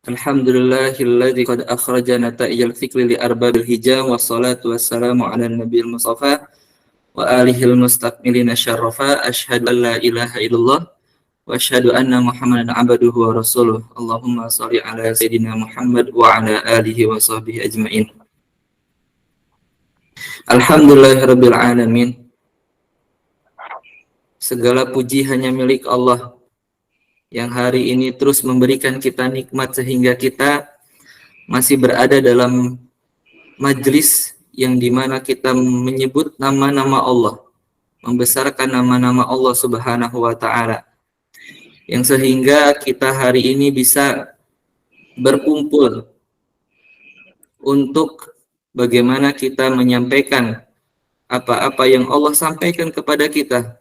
Alhamdulillahilladzi qad akhrajana ta'ijal fikri li arbabil hijam wassalatu wassalamu ala nabiyil mustafa wa alihil mustaqmilina syarrafa asyhadu an la ilaha illallah wa asyhadu anna muhammadan abduhu wa rasuluh. Allahumma shalli ala sayyidina Muhammad wa ala alihi wa sahbihi ajmain. Alhamdulillahirabbil alamin. Segala puji hanya milik Allah yang hari ini terus memberikan kita nikmat sehingga kita masih berada dalam majlis yang dimana kita menyebut nama-nama Allah, membesarkan nama-nama Allah Subhanahu wa Ta'ala, yang sehingga kita hari ini bisa berkumpul untuk bagaimana kita menyampaikan apa-apa yang Allah sampaikan kepada kita.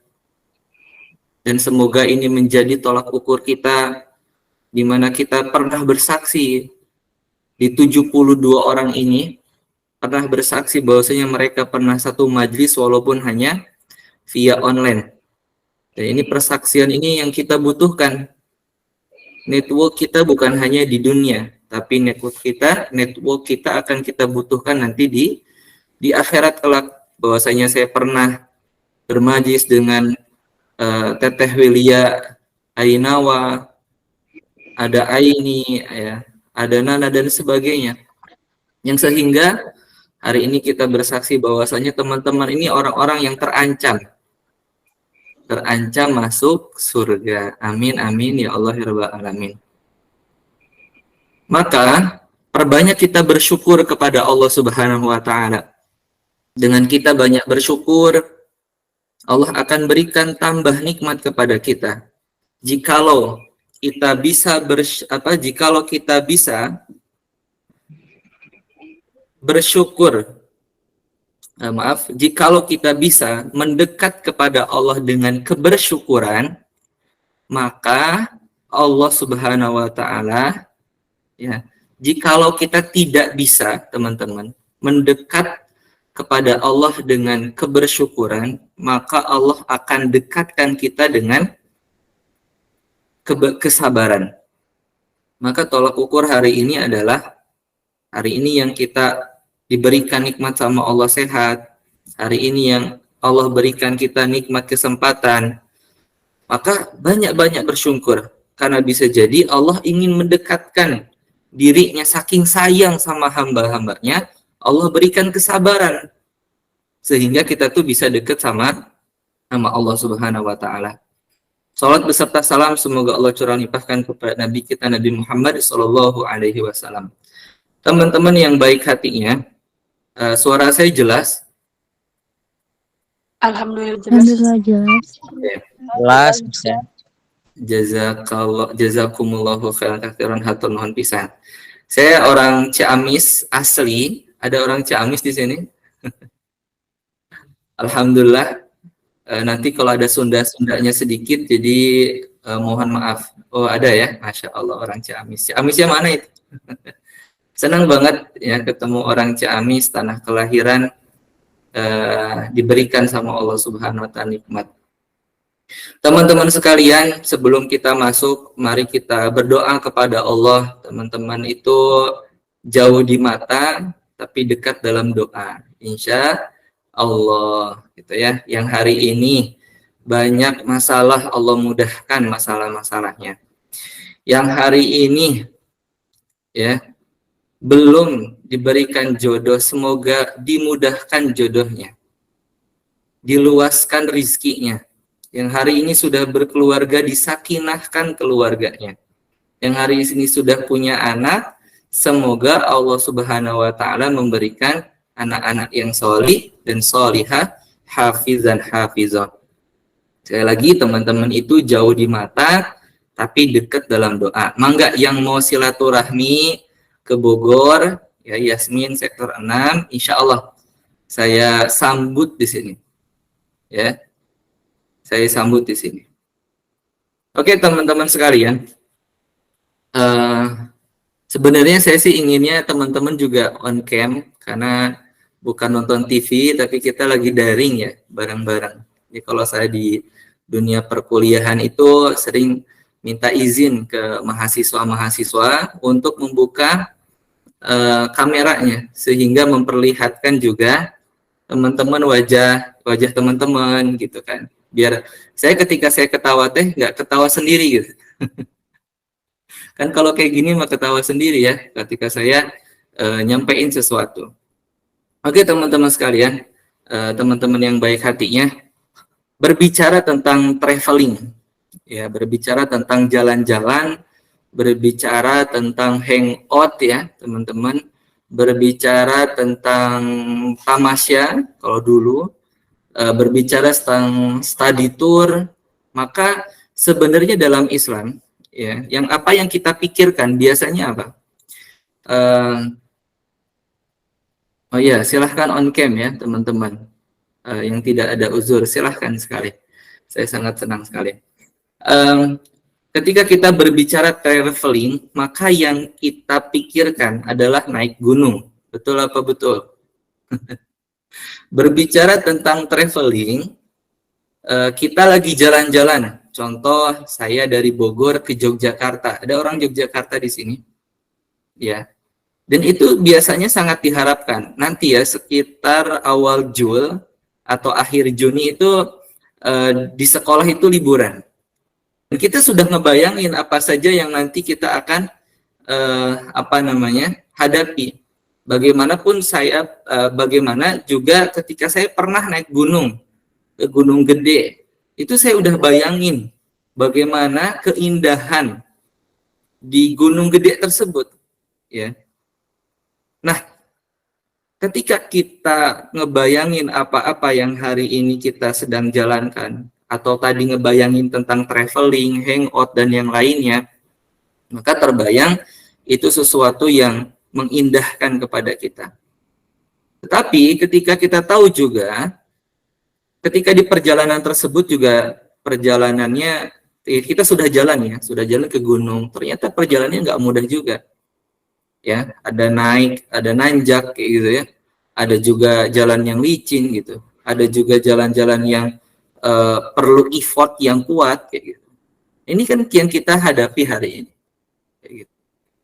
Dan semoga ini menjadi tolak ukur kita, di mana kita pernah bersaksi di 72 orang ini, pernah bersaksi bahwasanya mereka pernah satu majlis walaupun hanya via online. Dan ini persaksian ini yang kita butuhkan. Network kita bukan hanya di dunia, tapi network kita akan kita butuhkan nanti di akhirat kelak. Bahwasanya saya pernah bermajlis dengan Teteh Wilia Ainawa, ada Aini, ya, ada Nana dan sebagainya. Yang sehingga hari ini kita bersaksi bahwasanya teman-teman ini orang-orang yang terancam masuk surga. Amin amin ya Allah ya Rabbal alamin. Maka perbanyak kita bersyukur kepada Allah Subhanahu wa Ta'ala. Dengan kita banyak bersyukur, Allah akan berikan tambah nikmat kepada kita. Jikalau kita bisa bersyukur, jikalau kita bisa mendekat kepada Allah dengan kebersyukuran, maka Allah Subhanahu wa Ta'ala, ya, jikalau kita tidak bisa, teman-teman, mendekat kepada Allah dengan kebersyukuran, maka Allah akan dekatkan kita dengan kesabaran. Maka tolak ukur hari ini adalah hari ini yang kita diberikan nikmat sama Allah sehat, hari ini yang Allah berikan kita nikmat kesempatan, maka banyak-banyak bersyukur, karena bisa jadi Allah ingin mendekatkan dirinya saking sayang sama hamba-hambanya, Allah berikan kesabaran sehingga kita tuh bisa dekat sama Allah Subhanahu wa Ta'ala. Salat beserta salam semoga Allah curah limpahkan kepada Nabi kita Nabi Muhammad sallallahu alaihi wasallam. Teman-teman yang baik hatinya, suara saya jelas? Alhamdulillah jelas. Jelas bisa. Jazakumullahu khairan hatur nuhun pisan. Saya orang Ciamis asli. Ada orang Ciamis di sini? Alhamdulillah. Nanti kalau ada Sunda-Sundanya sedikit, jadi mohon maaf. Oh ada ya, Masya Allah orang Ciamis. Ciamisnya mana itu? Senang banget ya ketemu orang Ciamis, tanah kelahiran, diberikan sama Allah Subhanahu wa Ta'ala nikmat. Teman-teman sekalian, sebelum kita masuk, mari kita berdoa kepada Allah. Teman-teman itu jauh di mata, tapi dekat dalam doa. Insya Allah, gitu ya. Yang hari ini banyak masalah, Allah mudahkan masalah-masalahnya. Yang hari ini, ya, belum diberikan jodoh, semoga dimudahkan jodohnya, diluaskan rizkinya. Yang hari ini sudah berkeluarga, disakinahkan keluarganya. Yang hari ini sudah punya anak, semoga Allah Subhanahu wa Ta'ala memberikan anak-anak yang solih dan solihah, hafizan hafizah. Sekali lagi, teman-teman itu jauh di mata, tapi dekat dalam doa. Mangga yang mau silaturahmi ke Bogor, ya Yasmin sektor 6, insya Allah saya sambut di sini. Ya, saya sambut di sini. Oke, teman-teman sekalian. Sebenarnya saya sih inginnya teman-teman juga on cam, karena bukan nonton TV, tapi kita lagi daring ya, bareng-bareng. Jadi kalau saya di dunia perkuliahan itu sering minta izin ke mahasiswa-mahasiswa untuk membuka kameranya sehingga memperlihatkan juga teman-teman wajah teman-teman gitu kan. Biar saya ketika saya ketawa teh nggak ketawa sendiri gitu. Kan kalau kayak gini mah ketawa sendiri ya ketika saya nyampein sesuatu. Oke teman-teman sekalian, teman-teman yang baik hatinya, berbicara tentang traveling, ya berbicara tentang jalan-jalan, berbicara tentang hangout ya teman-teman, berbicara tentang tamasya kalau dulu, berbicara tentang study tour, maka sebenarnya dalam Islam ya, yang kita pikirkan biasanya apa? Oh ya, silahkan on cam ya teman-teman. Yang tidak ada uzur, silahkan sekali. Saya sangat senang sekali. Ketika kita berbicara traveling, maka yang kita pikirkan adalah naik gunung. Betul apa betul? Berbicara tentang traveling, kita lagi jalan-jalan. Contoh, saya dari Bogor ke Yogyakarta. Ada orang Yogyakarta di sini? Ya. Dan itu biasanya sangat diharapkan. Nanti ya, sekitar awal Jul atau akhir Juni itu di sekolah itu liburan. Dan kita sudah ngebayangin apa saja yang nanti kita akan hadapi. Bagaimanapun saya, bagaimana juga ketika saya pernah naik gunung, ke Gunung Gede, itu saya udah bayangin bagaimana keindahan di Gunung Gede tersebut, ya. Nah, ketika kita ngebayangin apa-apa yang hari ini kita sedang jalankan, atau tadi ngebayangin tentang traveling, hangout, dan yang lainnya, maka terbayang itu sesuatu yang mengindahkan kepada kita. Tetapi ketika kita tahu juga, ketika di perjalanan tersebut juga perjalanannya, kita sudah jalan ke gunung, ternyata perjalanannya nggak mudah juga. Ya, ada naik, ada nanjak kayak gitu ya. Ada juga jalan yang licin gitu. Ada juga jalan-jalan yang perlu effort yang kuat kayak gitu. Ini kan yang kita hadapi hari ini. Kayak gitu.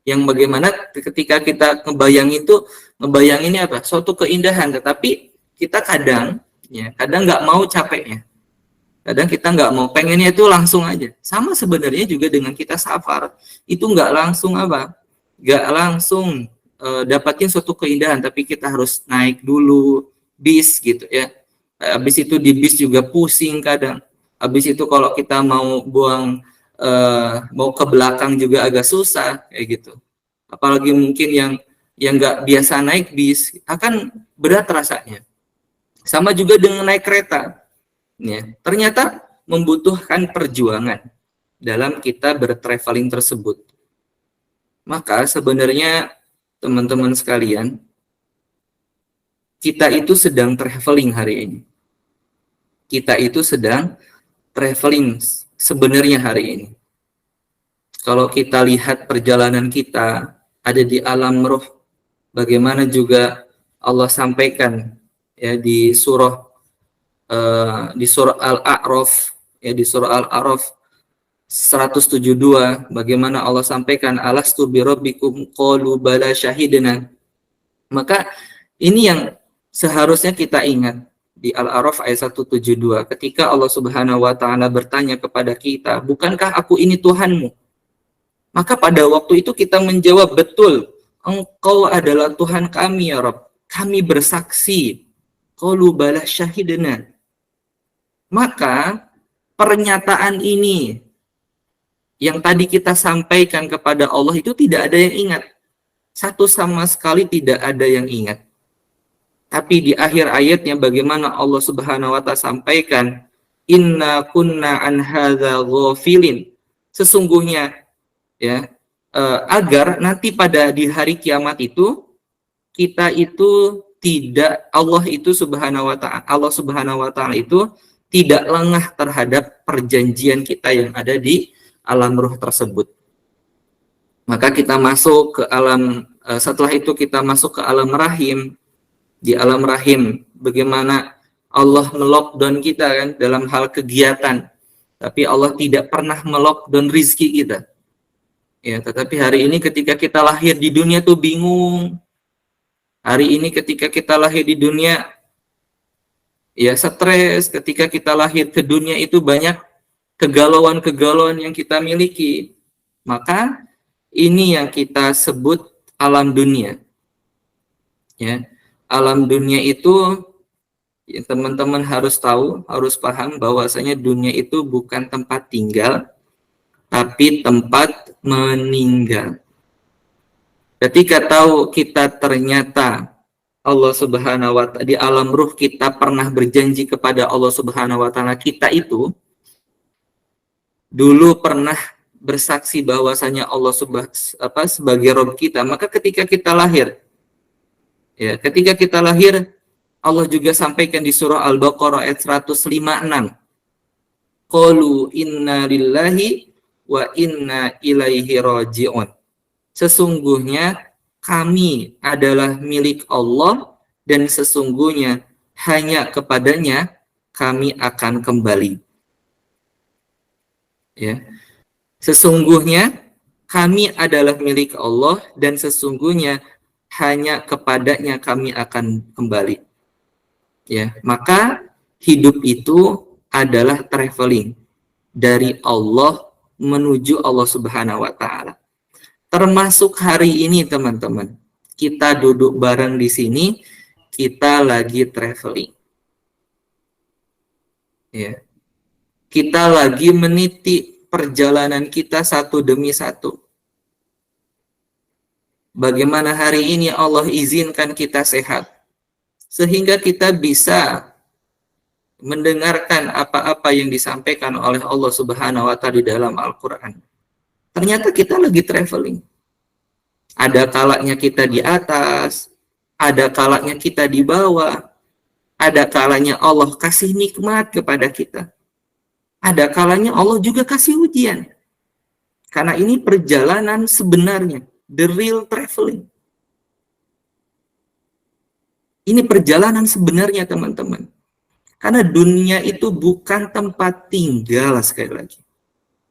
Yang bagaimana ketika kita ngebayanginnya apa? Suatu keindahan, tetapi kita kadang nggak mau capeknya. Kadang kita nggak mau, pengennya itu langsung aja. Sama sebenarnya juga dengan kita safar, itu nggak langsung nggak langsung dapatin suatu keindahan, tapi kita harus naik dulu bis gitu ya. Habis itu di bis juga pusing kadang. Habis itu kalau kita mau buang mau ke belakang juga agak susah kayak gitu. Apalagi mungkin yang nggak biasa naik bis akan berat rasanya. Sama juga dengan naik kereta. Ya, ternyata membutuhkan perjuangan dalam kita bertraveling tersebut. Maka sebenarnya teman-teman sekalian, kita itu sedang traveling hari ini. Kita itu sedang traveling sebenarnya hari ini. Kalau kita lihat perjalanan kita ada di alam roh, bagaimana juga Allah sampaikan ya di surah Al-A'raf, ya di surah Al-A'raf 172, bagaimana Allah sampaikan alastu birabbikum qalu bala syahidna. Maka ini yang seharusnya kita ingat di Al-A'raf ayat 172, ketika Allah Subhanahu wa taala bertanya kepada kita, "Bukankah aku ini Tuhanmu?" Maka pada waktu itu kita menjawab, "Betul, Engkau adalah Tuhan kami ya Rabb. Kami bersaksi." Qalu bala syahidna. Maka pernyataan ini yang tadi kita sampaikan kepada Allah itu tidak ada yang ingat. Satu sama sekali tidak ada yang ingat. Tapi di akhir ayatnya bagaimana Allah Subhanahu wa taala sampaikan, "Inna kunna an hadza ghafilin." Sesungguhnya ya, agar nanti pada di hari kiamat itu kita itu tidak, Allah Subhanahu wa taala itu tidak lengah terhadap perjanjian kita yang ada di alam ruh tersebut. Maka kita masuk ke alam, setelah itu kita masuk ke alam rahim. Di alam rahim bagaimana Allah melockdown kita kan dalam hal kegiatan. Tapi Allah tidak pernah melockdown rizki kita. Ya, tetapi hari ini ketika kita lahir di dunia tuh bingung. Hari ini ketika kita lahir di dunia, ya stres. Ketika kita lahir ke dunia itu banyak kegalauan-kegalauan yang kita miliki. Maka ini yang kita sebut alam dunia. Ya, alam dunia itu ya, teman-teman harus tahu, harus paham bahwasanya dunia itu bukan tempat tinggal, tapi tempat meninggal. Ketika tahu kita ternyata Allah Subhanahu wa Ta'ala di alam ruh kita pernah berjanji kepada Allah Subhanahu wa Ta'ala, kita itu dulu pernah bersaksi bahwasanya Allah sebagai Rabb kita, maka ketika kita lahir, ya, ketika kita lahir Allah juga sampaikan di surah Al-Baqarah ayat 156. Qalu inna lillahi wa inna ilaihi raji'un. Sesungguhnya kami adalah milik Allah dan sesungguhnya hanya kepadanya kami akan kembali. Ya. Sesungguhnya kami adalah milik Allah dan sesungguhnya hanya kepadanya kami akan kembali. Ya, maka hidup itu adalah traveling dari Allah menuju Allah Subhanahu wa Ta'ala. Termasuk hari ini teman-teman, kita duduk bareng di sini, kita lagi traveling. Ya. Kita lagi meniti perjalanan kita satu demi satu. Bagaimana hari ini Allah izinkan kita sehat, sehingga kita bisa mendengarkan apa-apa yang disampaikan oleh Allah Subhanahu wa Ta'ala di dalam Al-Quran. Ternyata kita lagi traveling. Ada kalanya kita di atas, ada kalanya kita di bawah, ada kalanya Allah kasih nikmat kepada kita. Ada kalanya Allah juga kasih ujian. Karena ini perjalanan sebenarnya, the real traveling. Ini perjalanan sebenarnya teman-teman. Karena dunia itu bukan tempat tinggal sekali lagi,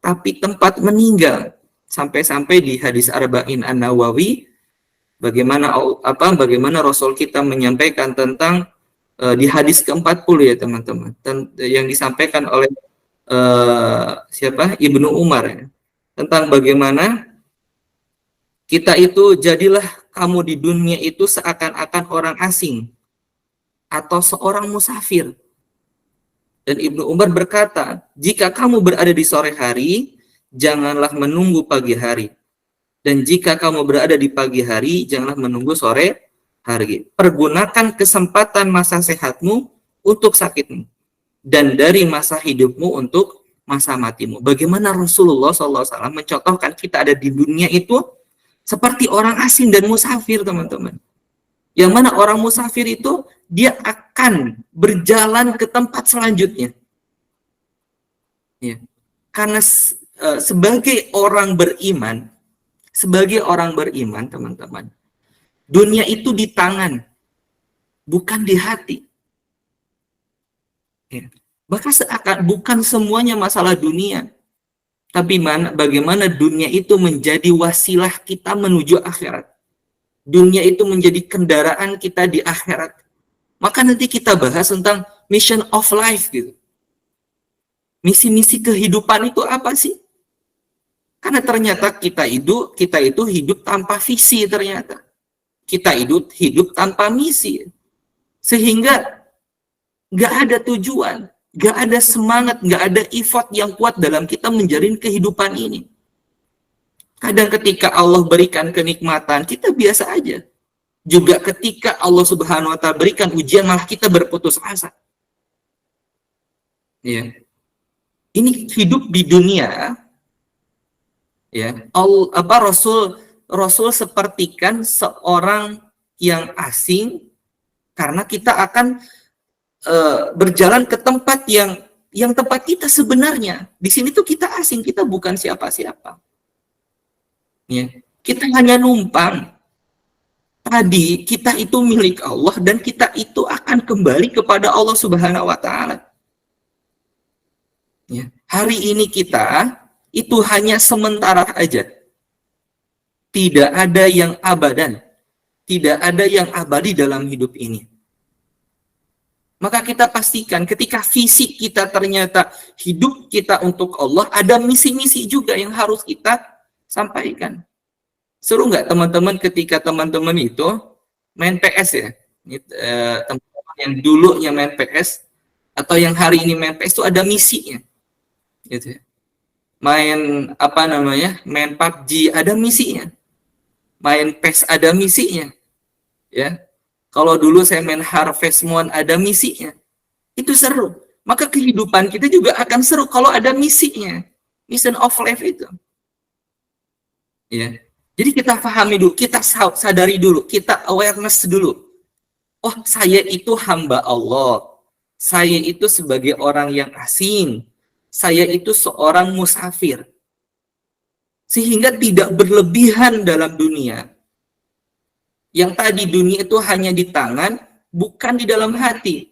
tapi tempat meninggal. Sampai-sampai di hadis Arba'in An-Nawawi, bagaimana Rasul kita menyampaikan tentang di hadis ke-40 ya teman-teman, yang disampaikan oleh Ibnu Umar ya, tentang bagaimana kita itu jadilah kamu di dunia itu seakan-akan orang asing atau seorang musafir. Dan Ibnu Umar berkata, jika kamu berada di sore hari, janganlah menunggu pagi hari. Dan jika kamu berada di pagi hari, janganlah menunggu sore hari. Pergunakan kesempatan masa sehatmu untuk sakitmu. Dan dari masa hidupmu untuk masa matimu. Bagaimana Rasulullah SAW mencontohkan kita ada di dunia itu seperti orang asing dan musafir, teman-teman. Yang mana orang musafir itu dia akan berjalan ke tempat selanjutnya. Ya. Karena sebagai orang beriman, teman-teman, dunia itu di tangan, bukan di hati. Ya. Bahkan bukan semuanya masalah dunia, tapi bagaimana dunia itu menjadi wasilah kita menuju akhirat. Dunia itu menjadi kendaraan kita di akhirat. Maka nanti kita bahas tentang mission of life gitu. Misi-misi kehidupan itu apa sih? Karena ternyata kita itu hidup tanpa visi ternyata. Kita hidup tanpa misi. Sehingga nggak ada tujuan, nggak ada semangat, nggak ada effort yang kuat dalam kita menjalin kehidupan ini. Kadang ketika Allah berikan kenikmatan, kita biasa aja. Juga ketika Allah Subhanahu wa Ta'ala berikan ujian, malah kita berputus asa. Ya. Ini hidup di dunia. Ya. Rasul sepertikan seorang yang asing, karena kita akan berjalan ke tempat yang tempat kita sebenarnya. Di sini tuh kita asing, kita bukan siapa-siapa. Ya, kita hanya numpang. Tadi kita itu milik Allah dan kita itu akan kembali kepada Allah Subhanahu wa Ta'ala. Ya, Hari ini kita itu hanya sementara aja. Tidak ada yang abadan. Tidak ada yang abadi dalam hidup ini. Maka kita pastikan ketika visi kita ternyata hidup kita untuk Allah, ada misi-misi juga yang harus kita sampaikan. Seru nggak teman-teman ketika teman-teman itu main PS ya? Teman-teman yang dulunya main PS atau yang hari ini main PS itu ada misinya. Gitu ya. Main apa namanya? Main PUBG ada misinya. Main PES ada misinya. Ya. Kalau dulu saya main Harvest Moon ada misinya. Itu seru. Maka kehidupan kita juga akan seru kalau ada misinya. Mission of life itu. Ya. Jadi kita pahami dulu, kita sadari dulu, kita awareness dulu. Oh, saya itu hamba Allah. Saya itu sebagai orang yang asing. Saya itu seorang musafir. Sehingga tidak berlebihan dalam dunia. Yang tadi dunia itu hanya di tangan, bukan di dalam hati.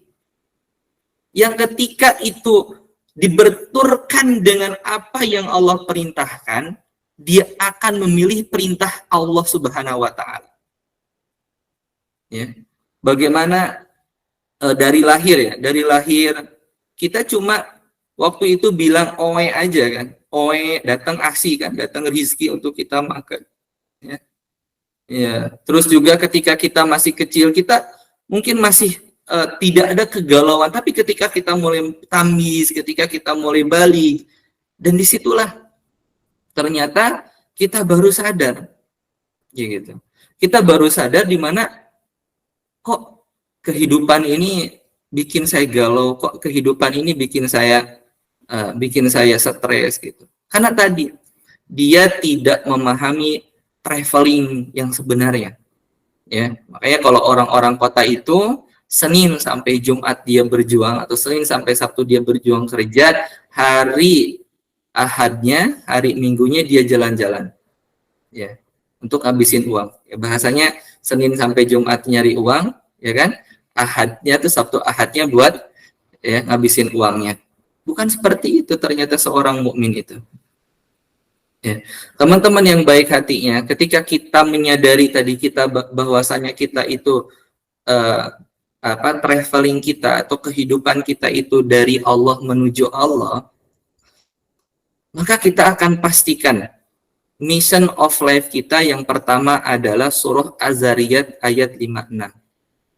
Yang ketika itu dibenturkan dengan apa yang Allah perintahkan, dia akan memilih perintah Allah Subhanahu wa Ta'ala. Ya. Bagaimana dari lahir ya? Dari lahir kita cuma waktu itu bilang oe aja kan. Oe, datang asi kan, datang rezeki untuk kita makan. Ya. Ya, terus juga ketika kita masih kecil, kita mungkin masih tidak ada kegalauan, tapi ketika kita mulai tamis, ketika kita mulai balik, dan disitulah ternyata kita baru sadar, ya gitu. Kita baru sadar di mana kok kehidupan ini bikin saya galau, kok kehidupan ini bikin saya stres gitu. Karena tadi dia tidak memahami traveling yang sebenarnya, ya. Makanya kalau orang-orang kota itu Senin sampai Jumat dia berjuang atau Senin sampai Sabtu dia berjuang kerja, hari Ahadnya, hari Minggunya dia jalan-jalan, ya, untuk habisin uang. Ya, bahasanya Senin sampai Jumat nyari uang, ya kan? Ahadnya tuh Sabtu Ahadnya buat ya ngabisin uangnya. Bukan seperti itu ternyata seorang mukmin itu. Ya. Teman-teman yang baik hatinya, ketika kita menyadari tadi kita bahwasanya kita itu traveling kita atau kehidupan kita itu dari Allah menuju Allah, maka kita akan pastikan mission of life kita yang pertama adalah surah Az-Zariyat ayat 56.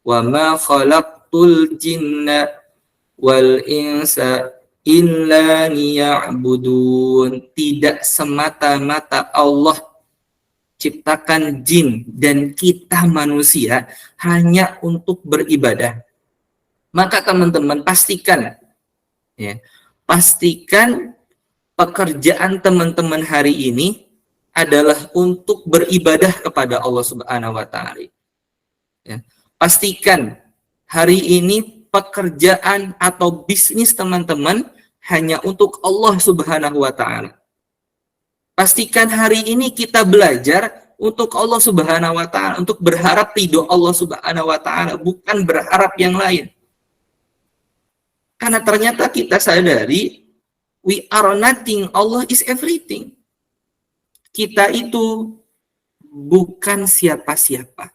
Wa ma khalaqtul jinna wal insa illa liya'budun. Tidak semata-mata Allah ciptakan jin dan kita manusia hanya untuk beribadah. Maka teman-teman pastikan, ya, pastikan pekerjaan teman-teman hari ini adalah untuk beribadah kepada Allah Subhanahu wa Ta'ala. Ya, pastikan hari ini pekerjaan atau bisnis teman-teman hanya untuk Allah Subhanahu wa Ta'ala. Pastikan hari ini kita belajar untuk Allah Subhanahu wa Ta'ala, untuk berharap ridho Allah Subhanahu wa Ta'ala, bukan berharap yang lain. Karena ternyata kita sadari we are nothing, Allah is everything. Kita itu bukan siapa-siapa,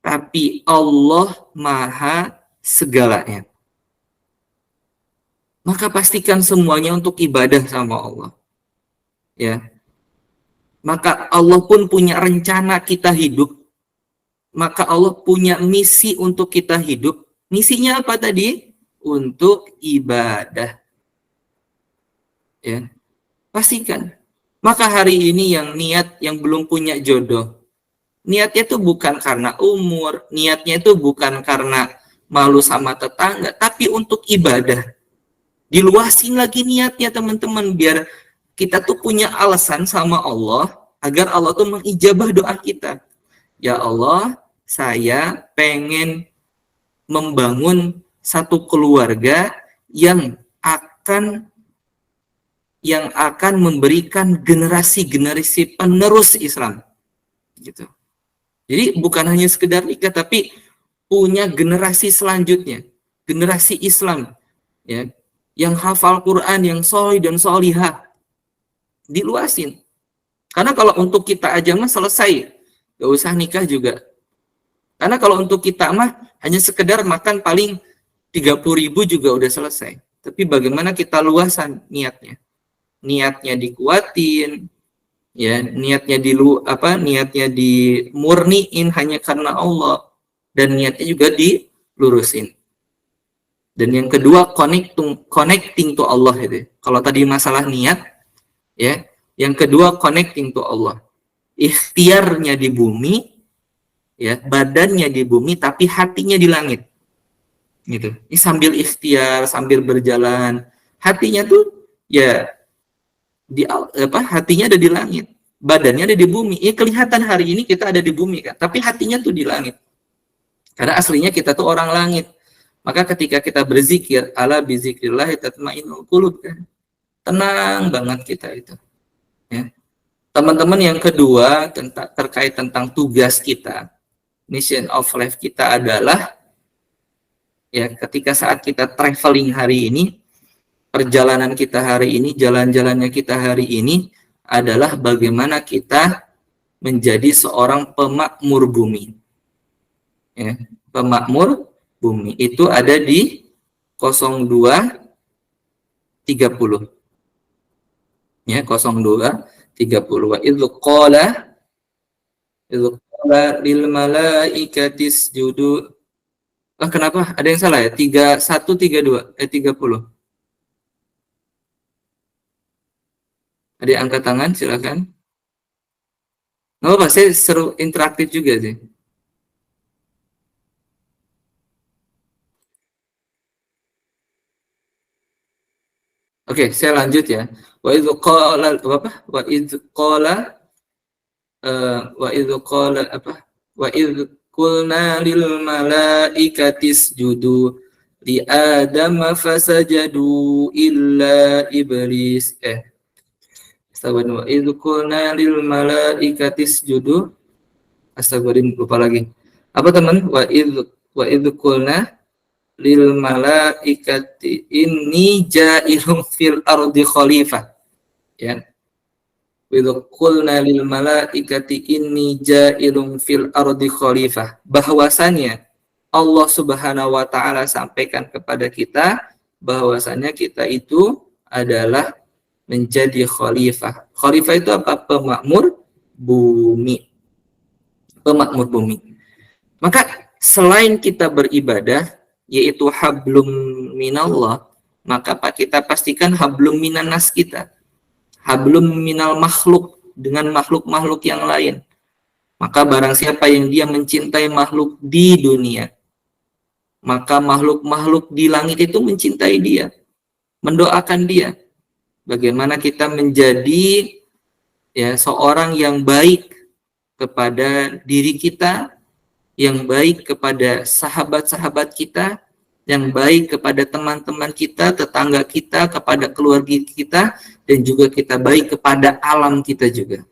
tapi Allah Maha segalanya. Maka pastikan semuanya untuk ibadah sama Allah. Ya. Maka Allah pun punya rencana kita hidup. Maka Allah punya misi untuk kita hidup. Misinya apa tadi? Untuk ibadah. Ya. Pastikan. Maka hari ini yang niat yang belum punya jodoh, niatnya itu bukan karena umur, niatnya itu bukan karena malu sama tetangga, tapi untuk ibadah. Diluasin lagi niatnya teman-teman, biar kita tuh punya alasan sama Allah, agar Allah tuh mengijabah doa kita. Ya Allah, saya pengen membangun satu keluarga yang akan memberikan generasi-generasi penerus Islam. Gitu. Jadi bukan hanya sekedar nikah, tapi punya generasi selanjutnya, generasi Islam, ya, yang hafal Quran, yang solih dan solihah, diluasin. Karena kalau untuk kita aja mah selesai, gak usah nikah juga. Karena kalau untuk kita mah hanya sekedar makan paling 30.000 juga udah selesai. Tapi bagaimana kita luasan niatnya? Niatnya dikuatin, ya, niatnya dimurniin hanya karena Allah, dan niatnya juga dilurusin. Dan yang kedua, connecting to Allah itu. Kalau tadi masalah niat, ya, yang kedua connecting to Allah. Ikhtiarnya di bumi, ya, badannya di bumi tapi hatinya di langit. Gitu. Ini sambil ikhtiar, sambil berjalan, hatinya tuh ya hatinya ada di langit, badannya ada di bumi. Ya kelihatan hari ini kita ada di bumi kan, tapi hatinya tuh di langit. Karena aslinya kita tuh orang langit. Maka ketika kita berzikir, ala bizikrillah tatmainnul qulub kan. Tenang banget kita itu. Ya. Teman-teman, yang kedua terkait tentang tugas kita, mission of life kita adalah, ya, ketika saat kita traveling hari ini, perjalanan kita hari ini, jalan-jalannya kita hari ini adalah bagaimana kita menjadi seorang pemakmur bumi. Ya, pemakmur bumi itu ada di 02:30. Ya, 02:30. Wa idz qala lil malaikati isjudu. Kenapa? Ada yang salah ya? 31:32 30. Ada yang angkat tangan, silakan. Nggak apa, saya seru interaktif juga sih. Oke, saya lanjut ya. Wa idz qala apa? Wa idz qala Wa idz qulna lil malaikati isjudu li adama fasajadu illa iblis. Wa idz qulna lil malaikati isjudu. Astagfirullahaladzim, lupa lagi. Apa teman? Wa idz qulna lil malaikati inni ja'ilun fil ardi khalifah. Ya. Wa idz qulna lil malaikati inni ja'ilun fil ardi khalifah. Bahwasanya Allah Subhanahu wa taala sampaikan kepada kita bahwasanya kita itu adalah menjadi khalifah. Khalifah itu apa? Pemakmur bumi. Pemakmur bumi. Maka selain kita beribadah, yaitu hablum minallah, maka kita pastikan hablum minanas kita, hablum minal makhluk, dengan makhluk-makhluk yang lain. Maka barang siapa yang dia mencintai makhluk di dunia, maka makhluk-makhluk di langit itu mencintai dia, mendoakan dia. Bagaimana kita menjadi, ya, seorang yang baik kepada diri kita, yang baik kepada sahabat-sahabat kita, yang baik kepada teman-teman kita, tetangga kita, kepada keluarga kita, dan juga kita baik kepada alam kita juga.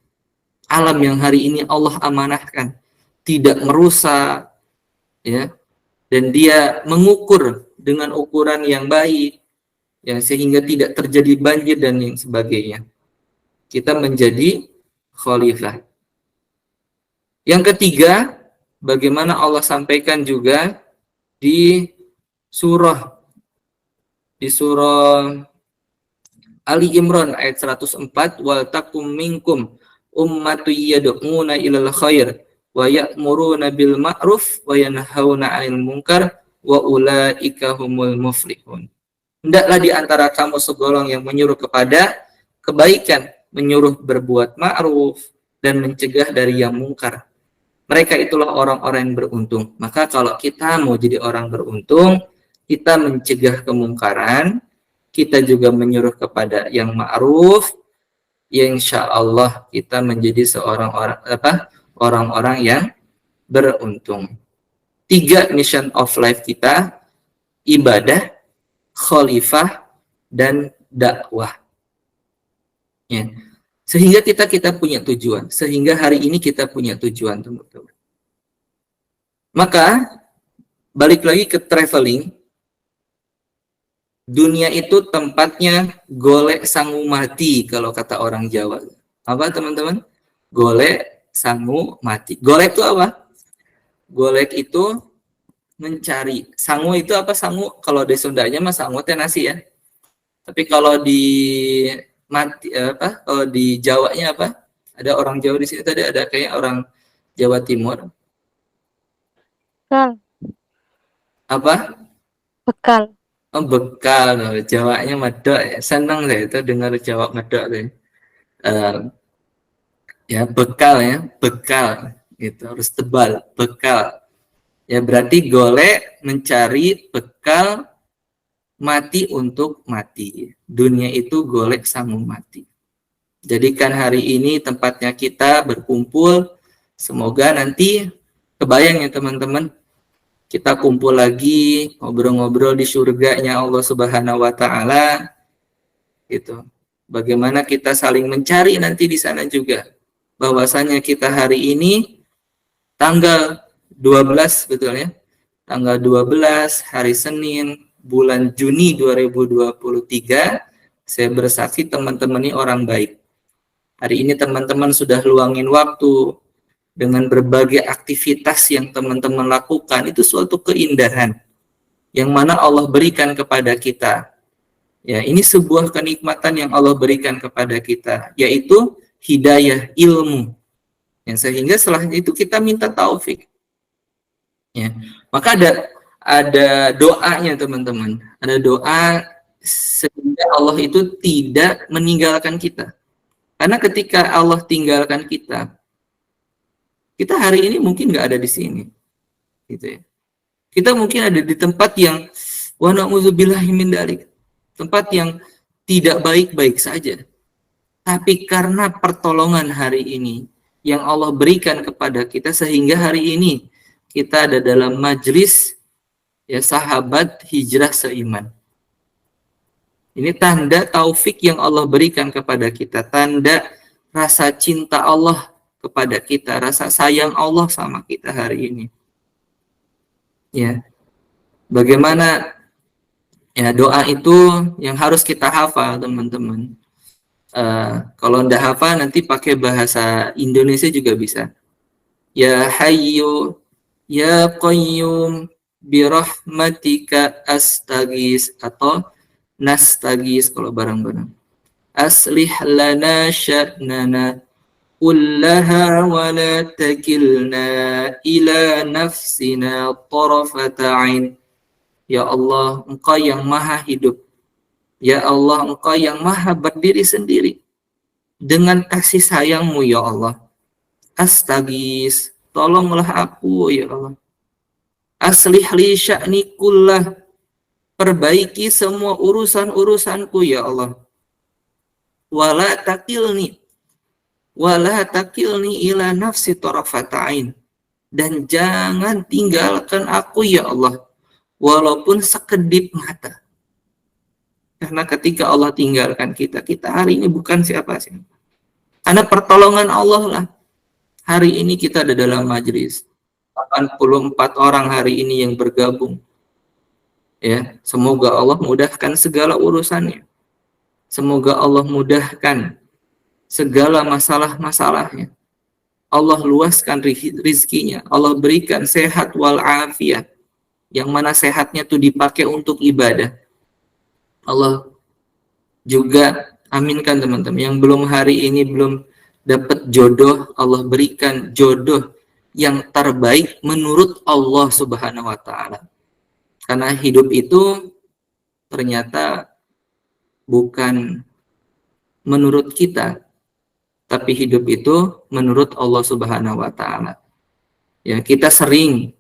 Alam yang hari ini Allah amanahkan, tidak merusak, ya, dan dia mengukur dengan ukuran yang baik, ya, sehingga tidak terjadi banjir dan yang sebagainya. Kita menjadi khalifah. Yang ketiga, bagaimana Allah sampaikan juga di surah Ali Imran ayat 104, wal takum minkum ummatu yad'una ilal khair wa ya'muruna bil ma'ruf wa yanhauna 'anil munkar wa ulaika humul muflihun. Hendaklah di antara kamu segolong yang menyuruh kepada kebaikan, menyuruh berbuat ma'ruf dan mencegah dari yang mungkar. Mereka itulah orang-orang yang beruntung. Maka kalau kita mau jadi orang beruntung, kita mencegah kemungkaran, kita juga menyuruh kepada yang ma'ruf, ya insya Allah kita menjadi orang-orang yang beruntung. 3 mission of life kita: ibadah, khalifah, dan dakwah. Ya. Sehingga kita punya tujuan. Sehingga hari ini kita punya tujuan, teman-teman. Maka balik lagi ke traveling. Dunia itu tempatnya golek sangu mati kalau kata orang Jawa. Apa teman-teman? Golek sangu mati. Golek itu apa? Golek itu mencari. Sangu itu apa? Sangu kalau di Sundanya mah sangu teh nasi ya. Tapi kalau di mati apa? Kalau di Jawanya apa? Ada orang Jawa di sini tadi, ada kayak orang Jawa Timur. Bekal. Apa? Bekal. Oh, bekal. Jawanya medok ya. Senang saya itu dengar Jawa medok tuh. Ya bekal ya, bekal gitu, harus tebal, bekal. Ya berarti golek mencari bekal mati untuk mati. Dunia itu golek sangu mati. Jadikan hari ini tempatnya kita berkumpul. Semoga nanti kebayang ya teman-teman, kita kumpul lagi ngobrol-ngobrol di surganya Allah Subhanahu wa taala gitu. Bagaimana kita saling mencari nanti di sana juga. Bahwasanya kita hari ini tanggal 12 betul ya. Tanggal 12 hari Senin bulan Juni 2023, saya bersaksi teman-teman ini orang baik. Hari ini teman-teman sudah luangin waktu dengan berbagai aktivitas yang teman-teman lakukan, itu suatu keindahan yang mana Allah berikan kepada kita. Ya, ini sebuah kenikmatan yang Allah berikan kepada kita, yaitu hidayah ilmu. Ya, sehingga setelah itu kita minta taufik. Ya, maka ada doanya teman-teman. Ada doa sehingga Allah itu tidak meninggalkan kita. Karena ketika Allah tinggalkan kita, kita hari ini mungkin nggak ada di sini, gitu ya. Kita mungkin ada di tempat yang wa na'udzubillahi min dzalik, tempat yang tidak baik-baik saja. Tapi karena pertolongan hari ini yang Allah berikan kepada kita, sehingga hari ini kita ada dalam majlis ya sahabat hijrah seiman. Ini tanda taufik yang Allah berikan kepada kita, tanda rasa cinta Allah kepada kita, rasa sayang Allah sama kita hari ini. Ya, bagaimana ya doa itu yang harus kita hafal teman-teman. Kalau ndak hafal nanti pakai bahasa Indonesia juga bisa. Ya Hayyu Ya Qayyum birahmatika astagis atau nastagis kalau bareng-bareng. Aslih lana sya'nana kullaha wa la takilna ila nafsina tarafata ain. Ya Allah, Engkau yang maha hidup. Ya Allah, Engkau yang maha berdiri sendiri. Dengan kasih sayang-Mu ya Allah. Astagis, tolonglah aku ya Allah. Aslih li sya'ni kullah, perbaiki semua urusan-urusanku ya Allah. Wala takilni ila nafsi tarafatain, dan jangan tinggalkan aku ya Allah walaupun sekedip mata. Karena ketika Allah tinggalkan kita, kita hari ini bukan siapa-siapa. Karena pertolongan Allah lah hari ini kita ada dalam majlis. 84 orang hari ini yang bergabung. Ya, semoga Allah mudahkan segala urusannya. Semoga Allah mudahkan segala masalah-masalahnya. Allah luaskan rizkinya. Allah berikan sehat wal afiat. Yang mana sehatnya itu dipakai untuk ibadah. Allah juga aminkan teman-teman. Yang belum hari ini belum dapat jodoh, Allah berikan jodoh yang terbaik menurut Allah Subhanahu wa taala. Karena hidup itu ternyata bukan menurut kita, tapi hidup itu menurut Allah Subhanahu wa taala. Ya, kita sering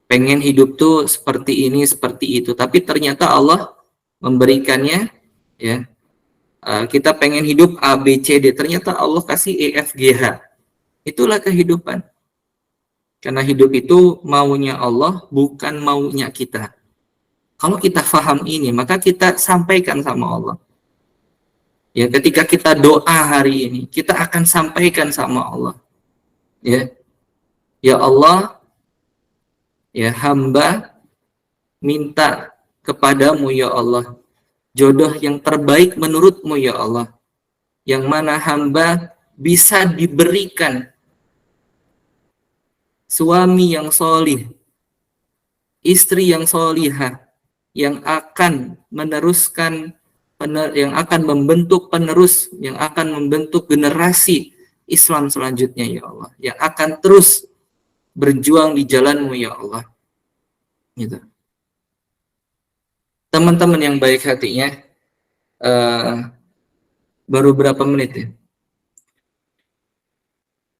pengen hidup tuh seperti ini, seperti itu, tapi ternyata Allah memberikannya ya. Kita pengen hidup A B C D, ternyata Allah kasih E F G H. Itulah kehidupan. Karena hidup itu maunya Allah, bukan maunya kita. Kalau kita paham ini, maka kita sampaikan sama Allah. Ya, ketika kita doa hari ini, kita akan sampaikan sama Allah. Ya, ya Allah, ya hamba minta kepadamu ya Allah, jodoh yang terbaik menurut-Mu ya Allah, yang mana hamba bisa diberikan suami yang solih, istri yang solihah, yang akan meneruskan, yang akan membentuk penerus, yang akan membentuk generasi Islam selanjutnya ya Allah, yang akan terus berjuang di jalan-Mu ya Allah. Gitu. Teman-teman yang baik hatinya, baru berapa menit ya?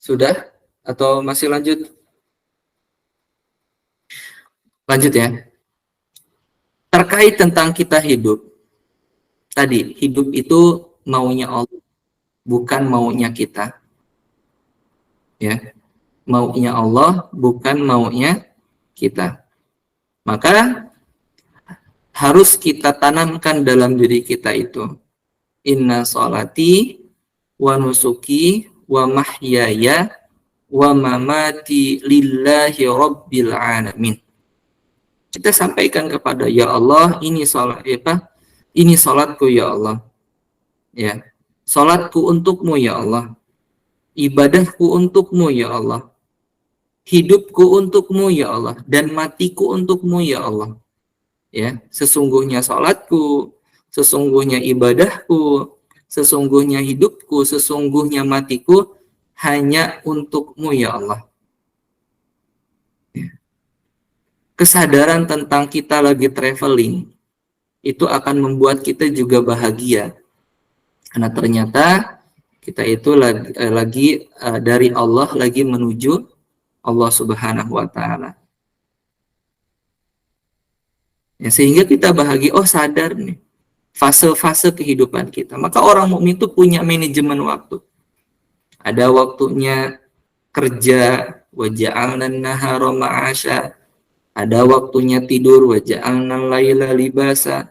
Sudah? Atau masih lanjut? Lanjut ya. Terkait tentang kita hidup, tadi hidup itu maunya Allah, bukan maunya kita. Ya, maunya Allah, bukan maunya kita. Maka harus kita tanamkan dalam diri kita itu, inna sholati wa nusuki wa mahyaya wa mamati lillahi rabbil alamin. Kita sampaikan kepada ya Allah, ini salat ini salatku ya Allah. Ya. Salatku untukmu ya Allah. Ibadahku untukmu ya Allah. Hidupku untukmu ya Allah, dan matiku untukmu ya Allah. Ya, sesungguhnya salatku, sesungguhnya ibadahku, sesungguhnya hidupku, sesungguhnya matiku hanya untukmu ya Allah. Kesadaran tentang kita lagi traveling itu akan membuat kita juga bahagia, karena ternyata kita itu lagi dari Allah, lagi menuju Allah Subhanahu wa Ta'ala. Ya, sehingga kita bahagia, oh sadar nih fase-fase kehidupan kita. Maka orang mukmin itu punya manajemen waktu. Ada waktunya kerja, wa ja'alna an-nahara ma'asha. Ada waktunya tidur, wa ja'alna al-laila libasa.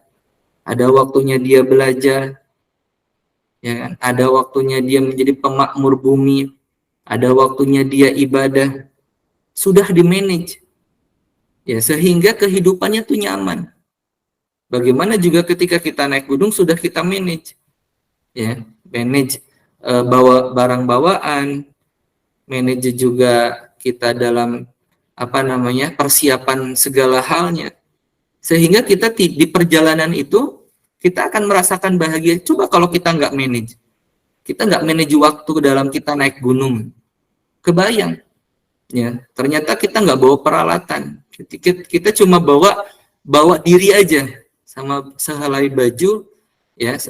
Ada waktunya dia belajar, ya kan? Ada waktunya dia menjadi pemakmur bumi. Ada waktunya dia ibadah. Sudah di-manage. Ya, sehingga kehidupannya tuh nyaman. Bagaimana juga ketika kita naik gunung sudah kita manage. Ya, manage bawa barang bawaan, manage juga kita dalam persiapan segala halnya, sehingga kita di perjalanan itu kita akan merasakan bahagia. Coba kalau kita nggak manage waktu dalam kita naik gunung, kebayang ya, ternyata kita nggak bawa peralatan, kita cuma bawa diri aja sama sehelai baju ya,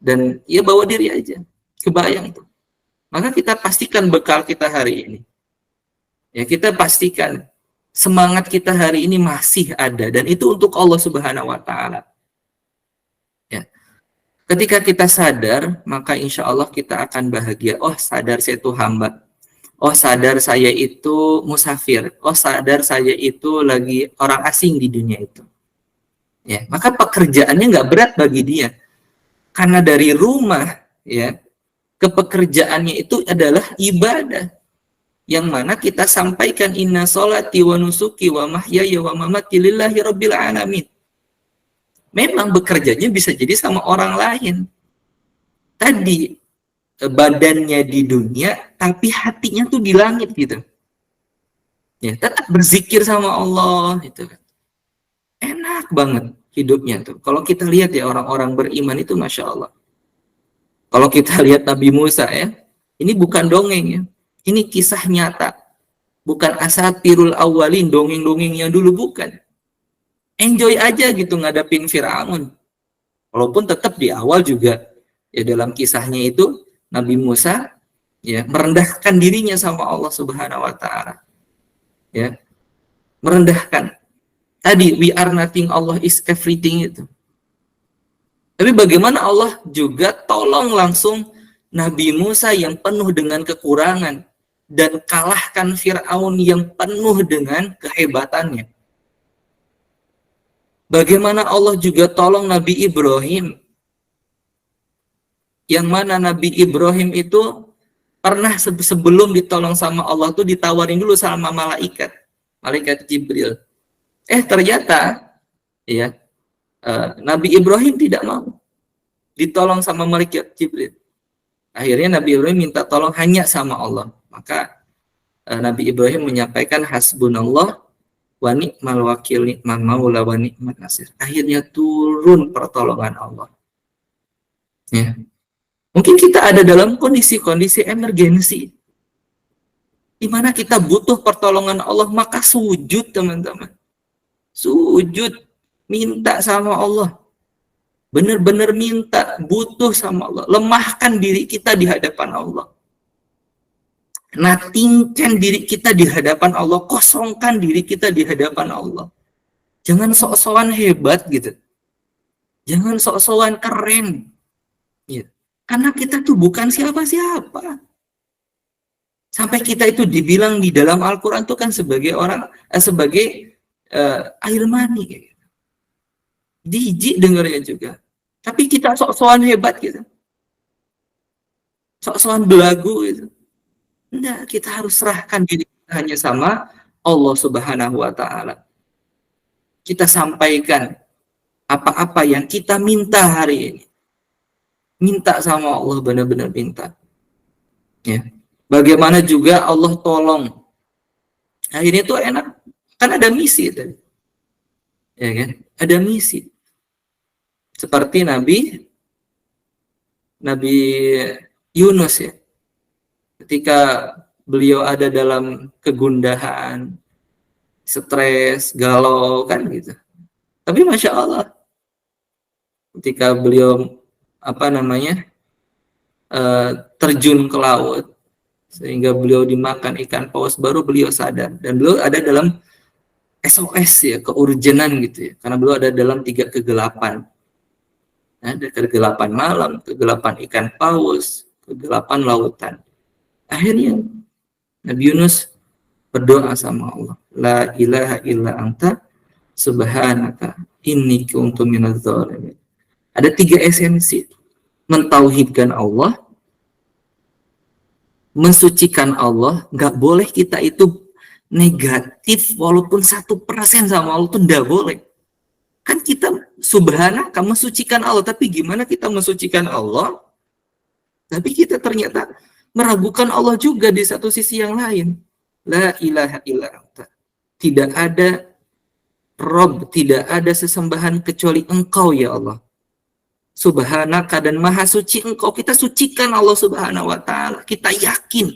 dan ya bawa diri aja, kebayang tuh. Maka kita pastikan bekal kita hari ini. Ya, kita pastikan semangat kita hari ini masih ada, dan itu untuk Allah Subhanahu wa Ta'ala. Ya. Ketika kita sadar, maka insya Allah kita akan bahagia. Oh, sadar saya itu hamba. Oh, sadar saya itu musafir. Oh, sadar saya itu lagi orang asing di dunia itu. Ya, maka pekerjaannya nggak berat bagi dia. Karena dari rumah ya ke pekerjaannya itu adalah ibadah, yang mana kita sampaikan inna sholati wa nusuki wa mahyaya wa mamati lillahi rabbil alamin. Memang bekerjanya bisa jadi sama orang lain. Tadi badannya di dunia, tapi hatinya tuh di langit gitu. Ya, tetap berzikir sama Allah itu kan. Enak banget hidupnya tuh. Kalau kita lihat ya orang-orang beriman itu Masya Allah. Kalau kita lihat Nabi Musa ya, ini bukan dongeng ya. Ini kisah nyata. Bukan asatirul awalin, dongeng-dongengnya dulu, bukan. Enjoy aja gitu ngadapin Fir'aun. Walaupun tetap di awal juga ya dalam kisahnya itu Nabi Musa ya merendahkan dirinya sama Allah Subhanahu wa Ta'ala. Ya. Merendahkan. Tadi we are nothing, Allah is everything itu. Tapi bagaimana Allah juga tolong langsung Nabi Musa yang penuh dengan kekurangan dan kalahkan Fir'aun yang penuh dengan kehebatannya. Bagaimana Allah juga tolong Nabi Ibrahim, yang mana Nabi Ibrahim itu pernah sebelum ditolong sama Allah tuh ditawarin dulu sama malaikat Jibril. Ternyata ya Nabi Ibrahim tidak mau ditolong sama malaikat Jibril. Akhirnya Nabi Ibrahim minta tolong hanya sama Allah. Maka Nabi Ibrahim menyampaikan hasbunallah wa ni'mal wakil, ni'mal maula wa ni'mal nasir. Akhirnya turun pertolongan Allah. Ya. Mungkin kita ada dalam kondisi-kondisi emergensi di mana kita butuh pertolongan Allah, maka sujud, teman-teman. Sujud, minta sama Allah. Benar-benar minta, butuh sama Allah. Lemahkan diri kita di hadapan Allah. Natingkan diri kita di hadapan Allah. Kosongkan diri kita di hadapan Allah. Jangan sok-sokan hebat gitu. Jangan sok-sokan keren. Ya. Karena kita tuh bukan siapa-siapa. Sampai kita itu dibilang di dalam Al-Quran tuh kan sebagai orang, sebagai air mani. Gitu. Jijik dengarnya juga. Tapi kita sok-sokan hebat gitu. Sok-sokan belagu gitu. Enggak, kita harus serahkan diri kita hanya sama Allah Subhanahu wa Ta'ala. Kita sampaikan apa-apa yang kita minta hari ini. Minta sama Allah, benar-benar minta. Ya. Bagaimana juga Allah tolong. Akhirnya itu enak. Kan ada misi tadi. Ya kan? Ada misi. Seperti Nabi Yunus ya. Ketika beliau ada dalam kegundahan, stres, galau kan gitu. Tapi Masya Allah, ketika beliau terjun ke laut, sehingga beliau dimakan ikan paus, baru beliau sadar. Dan beliau ada dalam SOS ya, keurgenan gitu ya. Karena beliau ada dalam 3 kegelapan. Ada kegelapan malam, kegelapan ikan paus, kegelapan lautan. Akhirnya Nabi Yunus berdoa sama Allah. La ilaha illa anta subhanaka inni kuntu minadz dzalimin. Ada 3 esensi. Mentauhidkan Allah, mensucikan Allah. Nggak boleh kita itu negatif walaupun 1% sama Allah, itu nggak boleh. Kan kita subhanaka mensucikan Allah, tapi gimana kita mensucikan Allah? Tapi kita ternyata meragukan Allah juga di satu sisi yang lain. La ilaha illa anta. Tidak ada Rob, tidak ada sesembahan kecuali Engkau ya Allah. Subhanaka, dan maha suci Engkau. Kita sucikan Allah Subhanahu wa Ta'ala. Kita yakin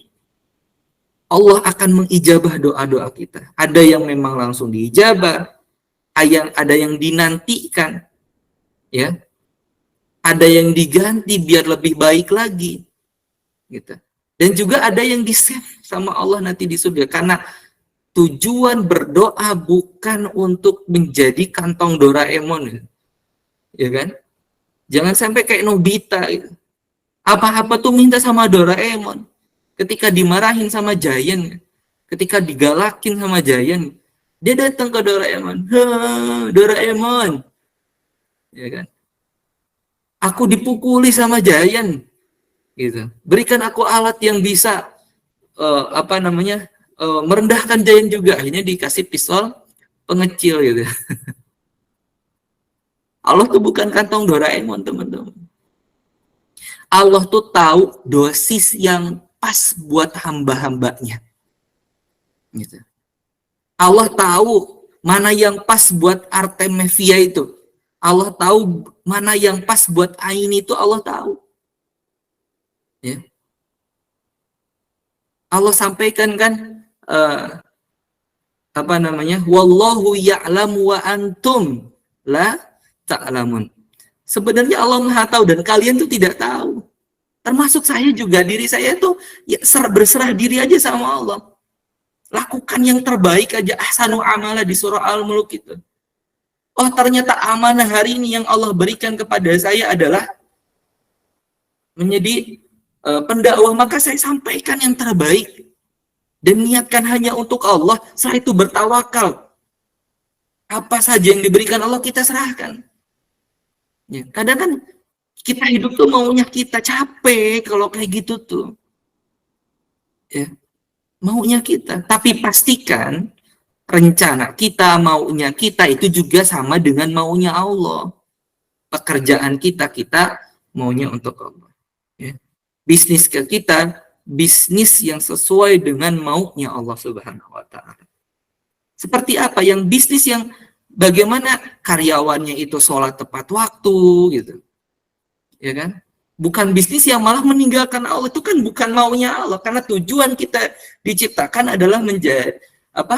Allah akan mengijabah doa-doa kita. Ada yang memang langsung diijabah, ada yang dinantikan, ya. Ada yang diganti biar lebih baik lagi, gitu. Dan juga ada yang di-save sama Allah nanti di surga. Karena tujuan berdoa bukan untuk menjadi kantong Doraemon, ya kan? Jangan sampai kayak Nobita gitu. Apa-apa tuh minta sama Doraemon. Ketika dimarahin sama Giant, ketika digalakin sama Giant, dia datang ke Doraemon. Doraemon, ya kan? Aku dipukuli sama Giant, gitu. Berikan aku alat yang bisa merendahkan Giant juga. Akhirnya dikasih pistol pengecil gitu. Allah tuh bukan kantong Doraemon, teman-teman. Allah tuh tahu dosis yang pas buat hamba-hambanya. Gitu. Allah tahu mana yang pas buat Artemisia itu. Allah tahu mana yang pas buat Aini itu, Allah tahu. Ya. Allah sampaikan kan wallahu ya'lamu wa antum la ta'lamun. Sebenarnya Allah Maha tahu dan kalian tuh tidak tahu. Termasuk saya juga, diri saya tuh ya, berserah diri aja sama Allah. Lakukan yang terbaik aja, ahsanu amala di surah Al-Mulk itu. Oh, ternyata amanah hari ini yang Allah berikan kepada saya adalah menjadi pendakwah, maka saya sampaikan yang terbaik dan niatkan hanya untuk Allah. Setelah itu bertawakal. Apa saja yang diberikan Allah kita serahkan. Ya, kadang kan kita hidup tuh maunya kita, capek kalau kayak gitu tuh. Ya, maunya kita. Tapi pastikan rencana kita, maunya kita itu juga sama dengan maunya Allah. Pekerjaan kita maunya untuk Allah. Ya. Bisnis kita, bisnis yang sesuai dengan maunya Allah Subhanahu wa Ta'ala. Seperti apa? Yang bisnis yang bagaimana karyawannya itu sholat tepat waktu, gitu, ya kan? Bukan bisnis yang malah meninggalkan Allah. Itu kan bukan maunya Allah, karena tujuan kita diciptakan adalah menjadi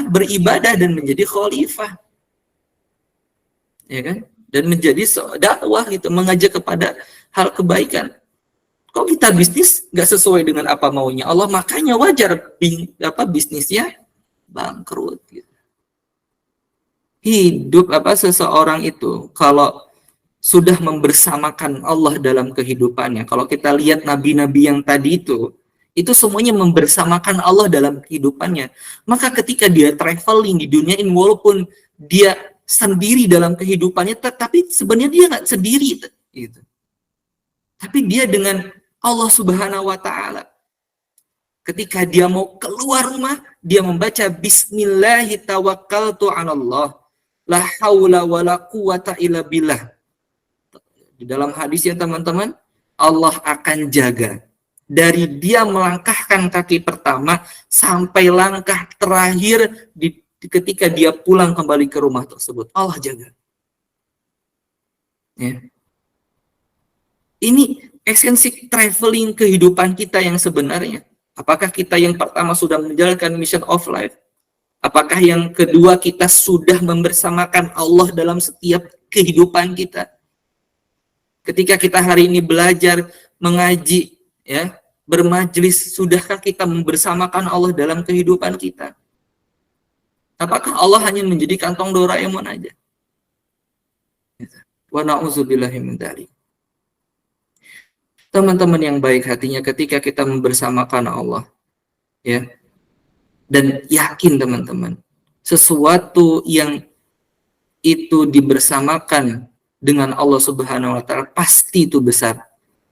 beribadah dan menjadi khalifah, ya kan? Dan menjadi dakwah gitu, mengajak kepada hal kebaikan. Kok kita bisnis nggak sesuai dengan apa maunya Allah, makanya wajar bisnisnya bangkrut. Gitu. Hidup seseorang itu kalau sudah membersamakan Allah dalam kehidupannya. Kalau kita lihat nabi-nabi yang tadi itu semuanya membersamakan Allah dalam kehidupannya. Maka ketika dia traveling di dunia ini, walaupun dia sendiri dalam kehidupannya, tetapi sebenarnya dia nggak sendiri, gitu. Tapi dia dengan Allah Subhanahu wa Ta'ala. Ketika dia mau keluar rumah, dia membaca Bismillahi tawakkaltu 'alallah, la haula wala quwata illa billah. Di dalam hadisnya teman-teman, Allah akan jaga dari dia melangkahkan kaki pertama sampai langkah terakhir ketika dia pulang kembali ke rumah tersebut. Allah jaga. Ya. Ini esensi traveling kehidupan kita yang sebenarnya. Apakah kita yang pertama sudah menjalankan mission of life? Apakah yang kedua kita sudah membersamakan Allah dalam setiap kehidupan kita? Ketika kita hari ini belajar, mengaji, ya, bermajlis, sudahkah kita membersamakan Allah dalam kehidupan kita? Apakah Allah hanya menjadi kantong Doraemon aja? Wa na'udzubillahi min dzalik. Teman-teman yang baik hatinya, ketika kita membersamakan Allah, ya, dan yakin teman-teman, sesuatu yang itu dibersamakan dengan Allah Subhanahu wa Ta'ala pasti itu besar,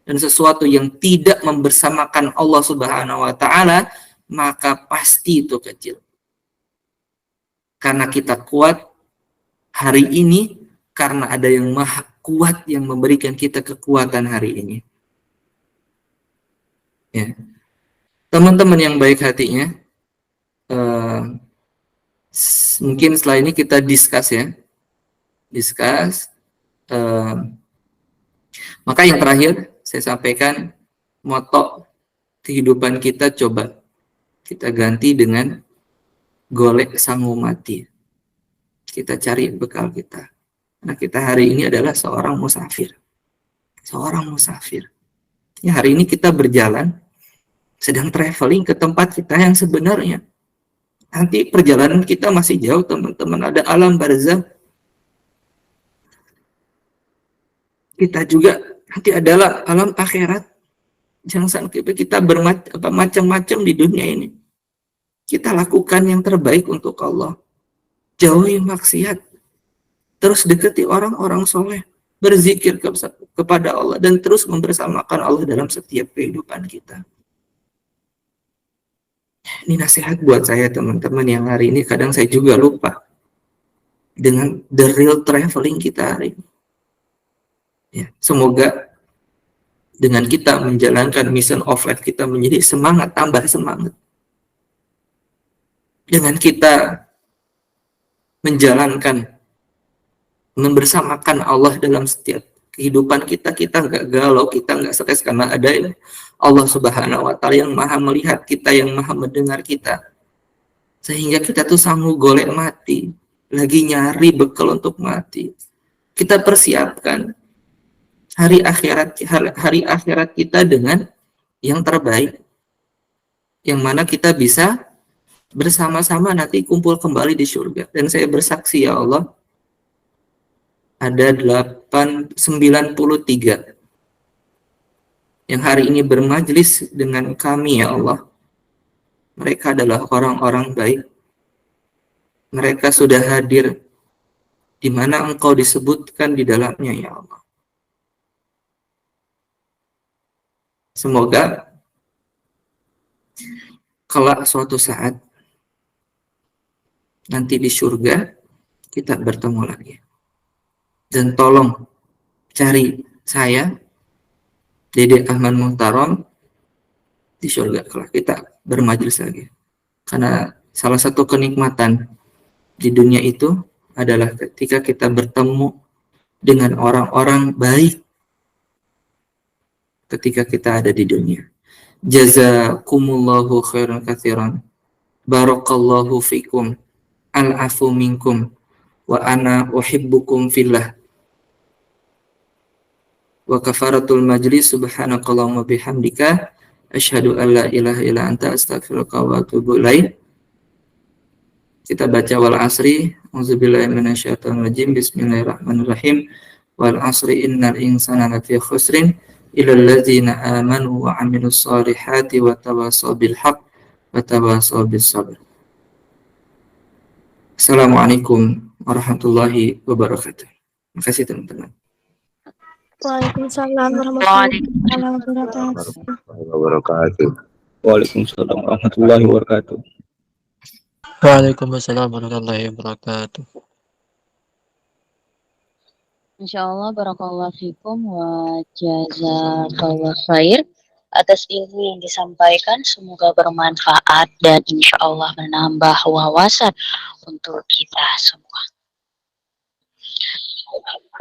dan sesuatu yang tidak membersamakan Allah Subhanahu wa Ta'ala maka pasti itu kecil. Karena kita kuat hari ini karena ada yang maha kuat yang memberikan kita kekuatan hari ini. Ya. Teman-teman yang baik hatinya, mungkin setelah ini kita discuss. Maka yang terakhir saya sampaikan, moto kehidupan kita coba kita ganti dengan golek sanggup mati. Kita cari bekal kita. Nah, kita hari ini adalah seorang musafir. Seorang musafir. Ya, hari ini kita berjalan, sedang traveling ke tempat kita yang sebenarnya. Nanti perjalanan kita masih jauh, teman-teman. Ada alam barzakh. Kita juga nanti adalah alam akhirat. Jangan sampai kita bermacam-macam di dunia ini. Kita lakukan yang terbaik untuk Allah. Jauhi maksiat. Terus dekati orang-orang soleh. Berzikir kepada Allah. Dan terus membersamakan Allah dalam setiap kehidupan kita. Ini nasihat buat saya teman-teman yang hari ini kadang saya juga lupa. Dengan the real traveling kita hari ini. Ya, semoga dengan kita menjalankan mission of life kita menjadi semangat, tambah semangat. Dengan kita menjalankan, membersamakan Allah dalam setiap kehidupan kita nggak galau, kita nggak stres karena ada Allah Subhanahu wa Ta'ala yang maha melihat kita, yang maha mendengar kita. Sehingga kita tuh sanggup golek mati, lagi nyari bekal untuk mati. Kita persiapkan hari akhirat kita dengan yang terbaik, yang mana kita bisa bersama-sama nanti kumpul kembali di surga. Dan saya bersaksi ya Allah, ada 93 yang hari ini bermajlis dengan kami ya Allah. Mereka adalah orang-orang baik. Mereka sudah hadir di mana Engkau disebutkan di dalamnya ya Allah. Semoga kelak suatu saat nanti di surga kita bertemu lagi. Dan tolong cari saya, Dede Ahmad Muhtarom, di surga kalau kita bermajelis lagi. Karena salah satu kenikmatan di dunia itu adalah ketika kita bertemu dengan orang-orang baik ketika kita ada di dunia. Jazakumullahu khairan katsiran. Barakallahu fikum. Al-afu minkum. Wa ana uhibbukum fillah. Wa kafaratul majlis subhanakallahumma bihamdika asyhadu an la ilaha illa anta astaghfiruka wa atubu ilaik. Kita baca wal asri, auzubillahi minasyaitonir rajim, bismillahirrahmanirrahim. Wal asri innal insana lafi khusrin illal ladzina amanu wa amilus solihati wa tawasaw bil haqq wa tawasaw bis sabr. Assalamualaikum warahmatullahi wabarakatuh. Terima kasih teman-teman. Waalaikumsalam warahmatullahi wabarakatuh. Wabarakatuh. Waalaikumsalam warahmatullahi wabarakatuh. Waalaikumsalam warahmatullahi wabarakatuh. Insyaallah barakallahu fikum wa jazakallahu khair atas ilmu yang disampaikan, semoga bermanfaat dan insyaallah menambah wawasan untuk kita semua.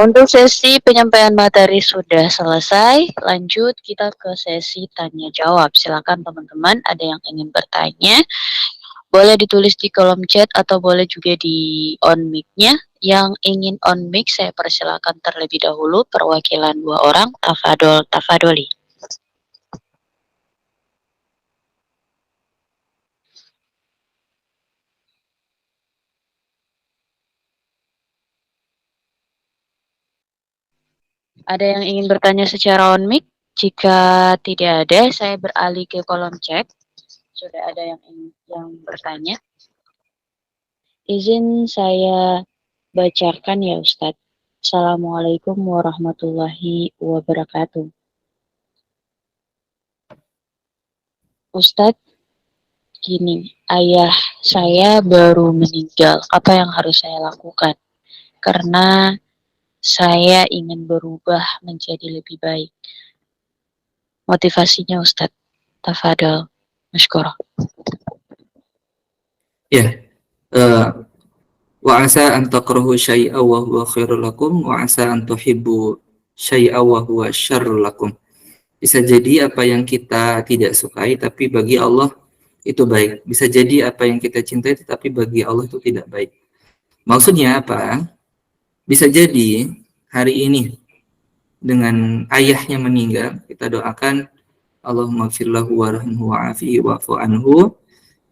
Untuk sesi penyampaian materi sudah selesai, lanjut kita ke sesi tanya jawab. Silakan teman-teman, ada yang ingin bertanya, boleh ditulis di kolom chat atau boleh juga di on mic-nya. Yang ingin on mic saya persilakan terlebih dahulu, perwakilan 2 orang, tafadoli. Ada yang ingin bertanya secara on mic? Jika tidak ada, saya beralih ke kolom chat. Sudah ada yang bertanya. Izin saya bacakan ya Ustadz. Assalamualaikum warahmatullahi wabarakatuh. Ustadz, gini, ayah saya baru meninggal. Apa yang harus saya lakukan? Karena saya ingin berubah menjadi lebih baik. Motivasinya Ustadz. Tafadhol. Masykurah. Ya. Wa asa an takrahu syai'a wa huwa khairul lakum wa asa an tuhibbu syai'a wa huwa syarrul lakum. Bisa jadi apa yang kita tidak sukai tapi bagi Allah itu baik. Bisa jadi apa yang kita cintai tetapi bagi Allah itu tidak baik. Maksudnya apa? Bisa jadi hari ini dengan ayahnya meninggal, kita doakan Allahumma firlahu warhamhu wa'afihi wa'fu anhu,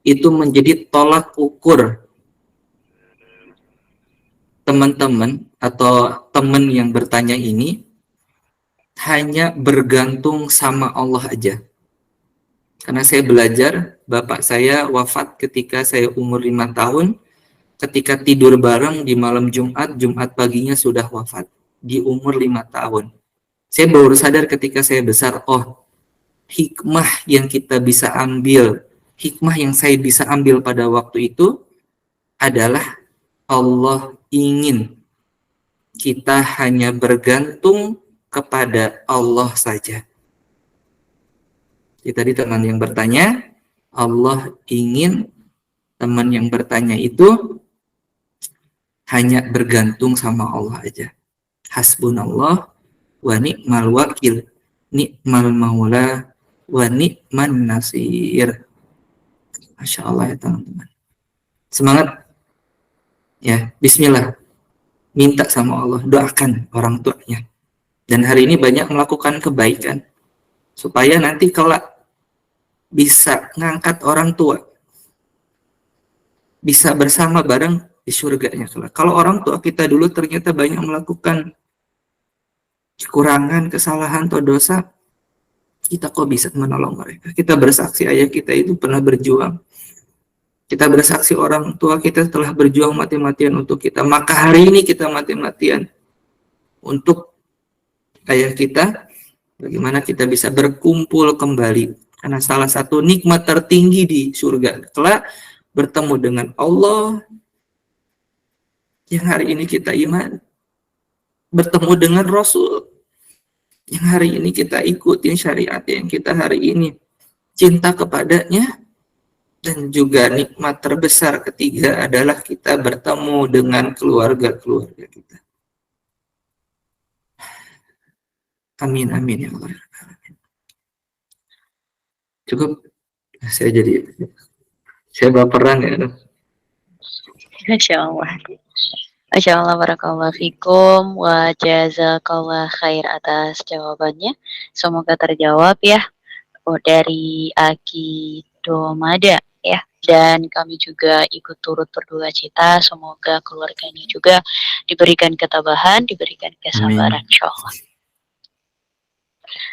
itu menjadi tolak ukur teman-teman atau teman yang bertanya ini hanya bergantung sama Allah aja. Karena saya belajar, bapak saya wafat ketika saya umur 5 tahun, ketika tidur bareng di malam Jumat, Jumat paginya sudah wafat, di umur 5 tahun. Saya baru sadar ketika saya besar, oh, hikmah yang kita bisa ambil, hikmah yang saya bisa ambil pada waktu itu adalah Allah ingin kita hanya bergantung kepada Allah saja. Jadi tadi teman yang bertanya, Allah ingin teman yang bertanya itu hanya bergantung sama Allah aja. Hasbunallah wa ni'mal wakil, ni'mal maula wa ni'man nasir. Masya Allah ya teman-teman. Semangat. Ya, bismillah. Minta sama Allah, doakan orang tuanya. Dan hari ini banyak melakukan kebaikan. Supaya nanti kelak bisa ngangkat orang tua. Bisa bersama bareng di surganya kelak. Kalau orang tua kita dulu ternyata banyak melakukan kekurangan, kesalahan, atau dosa, kita kok bisa menolong mereka? Kita bersaksi ayah kita itu pernah berjuang. Kita bersaksi orang tua kita telah berjuang mati-matian untuk kita. Maka hari ini kita mati-matian untuk ayah kita. Bagaimana kita bisa berkumpul kembali. Karena salah satu nikmat tertinggi di surga adalah bertemu dengan Allah yang hari ini kita iman, bertemu dengan Rasul, yang hari ini kita ikutin syariat yang kita hari ini cinta kepadanya, dan juga nikmat terbesar ketiga adalah kita bertemu dengan keluarga-keluarga kita. Amin, amin ya Allah. Cukup, saya baperan ya. Masya Allah. Masya Allah, barakallahu fikum wa jazakallah khair atas jawabannya. Semoga terjawab ya. Dari Aki Domada ya. Dan kami juga ikut turut berduka cita. Semoga keluarganya juga diberikan ketabahan, diberikan kesabaran, insyaallah.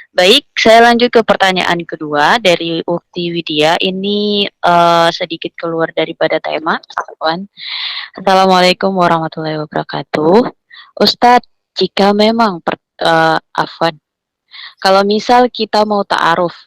Baik, saya lanjut ke pertanyaan kedua dari Ukti Widya. Ini sedikit keluar daripada tema. Assalamualaikum warahmatullahi wabarakatuh. Ustadz, jika memang kalau misal kita mau ta'aruf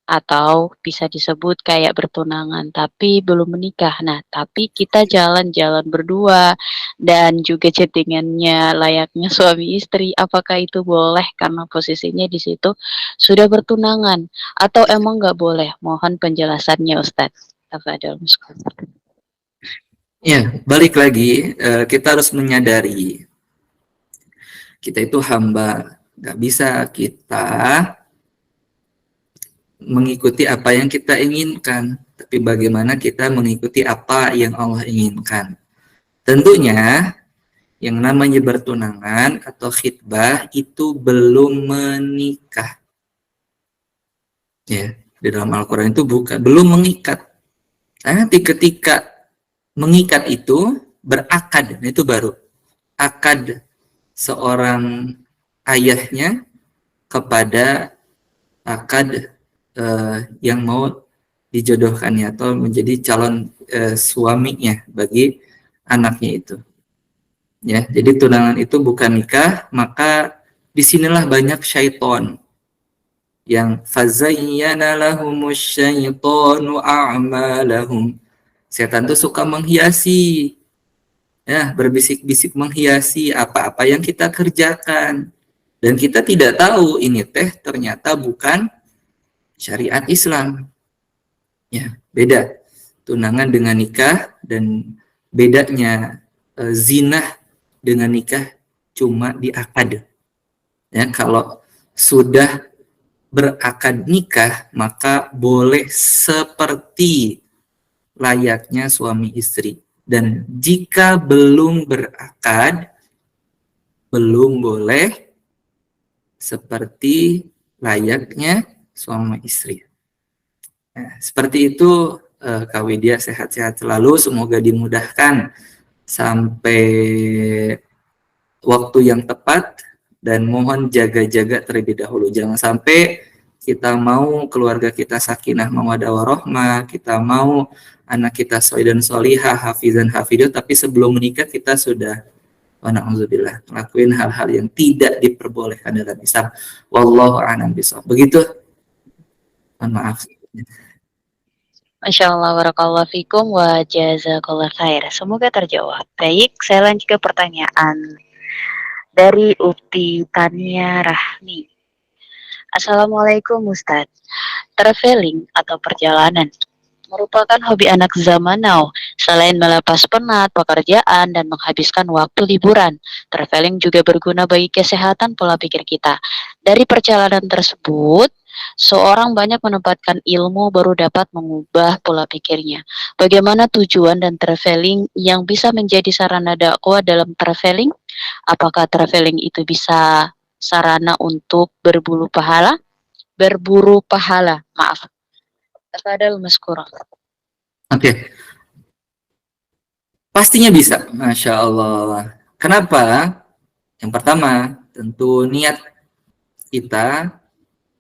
atau bisa disebut kayak bertunangan tapi belum menikah. Nah, tapi kita jalan-jalan berdua dan juga chattingannya layaknya suami istri. Apakah itu boleh karena posisinya di situ sudah bertunangan atau emang nggak boleh? Mohon penjelasannya, Ustadz. Tafadhol. Ya, balik lagi, kita harus menyadari kita itu hamba, nggak bisa kita mengikuti apa yang kita inginkan, tapi bagaimana kita mengikuti apa yang Allah inginkan. Tentunya yang namanya bertunangan atau khitbah itu belum menikah. Ya, di dalam Al-Qur'an itu belum mengikat. Nanti ketika mengikat itu berakad, itu baru akad seorang ayahnya kepada akad yang mau dijodohkannya atau menjadi calon suaminya bagi anaknya itu. Ya, jadi tunangan itu bukan nikah, maka disinilah banyak syaiton yang fazayyana lahumus syaitonu a'malahum. Setan itu suka menghiasi, ya, berbisik-bisik menghiasi apa-apa yang kita kerjakan, dan kita tidak tahu ini ternyata bukan syariat Islam. Ya, beda tunangan dengan nikah, dan bedanya zina dengan nikah cuma di akad. Ya, kalau sudah berakad nikah maka boleh seperti layaknya suami istri, dan jika belum berakad belum boleh seperti layaknya suami istri. Nah, seperti itu Kak Widya, sehat-sehat selalu, semoga dimudahkan sampai waktu yang tepat, dan mohon jaga-jaga terlebih dahulu. Jangan sampai kita mau keluarga kita sakinah mawaddah warahmah, kita mau anak kita soleh dan solihah, hafizan hafidah, tapi sebelum menikah kita sudah na'udzubillah ngelakuin hal-hal yang tidak diperbolehkan dalam Islam. Wallahu a'lam bishawab. Begitu. Mohon maaf. Masya Allah, barakallahu fikum wa jazakallah khair. Semoga terjawab. Baik, saya lanjut ke pertanyaan dari Ukti Tania Rahmi. Assalamualaikum Ustadz. Traveling atau perjalanan merupakan hobi anak zaman now. Selain melepas penat pekerjaan dan menghabiskan waktu liburan, traveling juga berguna bagi kesehatan pola pikir kita. Dari perjalanan tersebut, seorang banyak menempatkan ilmu baru dapat mengubah pola pikirnya. Bagaimana tujuan dan traveling yang bisa menjadi sarana dakwah dalam traveling? Apakah traveling itu bisa sarana untuk berburu pahala? Maaf. Tafadhal maskura. Oke. Pastinya bisa, Masya Allah. Kenapa? Yang pertama, tentu niat kita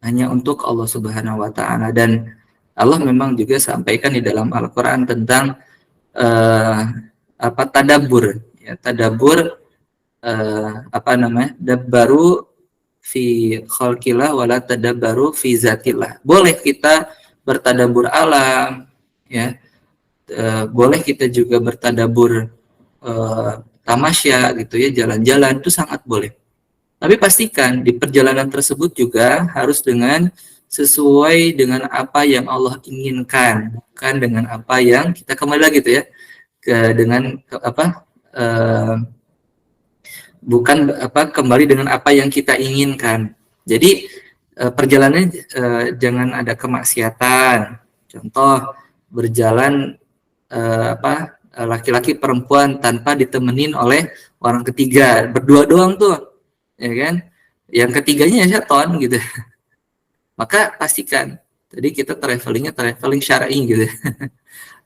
hanya untuk Allah Subhanahu wa Ta'ala, dan Allah memang juga sampaikan di dalam Al-Qur'an tentang tadabbur, ya, tadabbur dabbaru fi khalqillah wala tadabbaru fi zatillah. Boleh kita bertadabbur alam, ya, boleh kita juga bertadabbur tamasya gitu ya, jalan-jalan itu sangat boleh. Tapi pastikan di perjalanan tersebut juga harus dengan sesuai dengan apa yang Allah inginkan, bukan dengan apa yang kita kembali lagi gitu ya, bukan kembali dengan apa yang kita inginkan. Jadi perjalanannya jangan ada kemaksiatan. Contoh berjalan laki-laki perempuan tanpa ditemenin oleh orang ketiga, berdua doang tuh, ya kan? Yang ketiganya syaitan gitu. Maka pastikan tadi kita traveling syar'i gitu.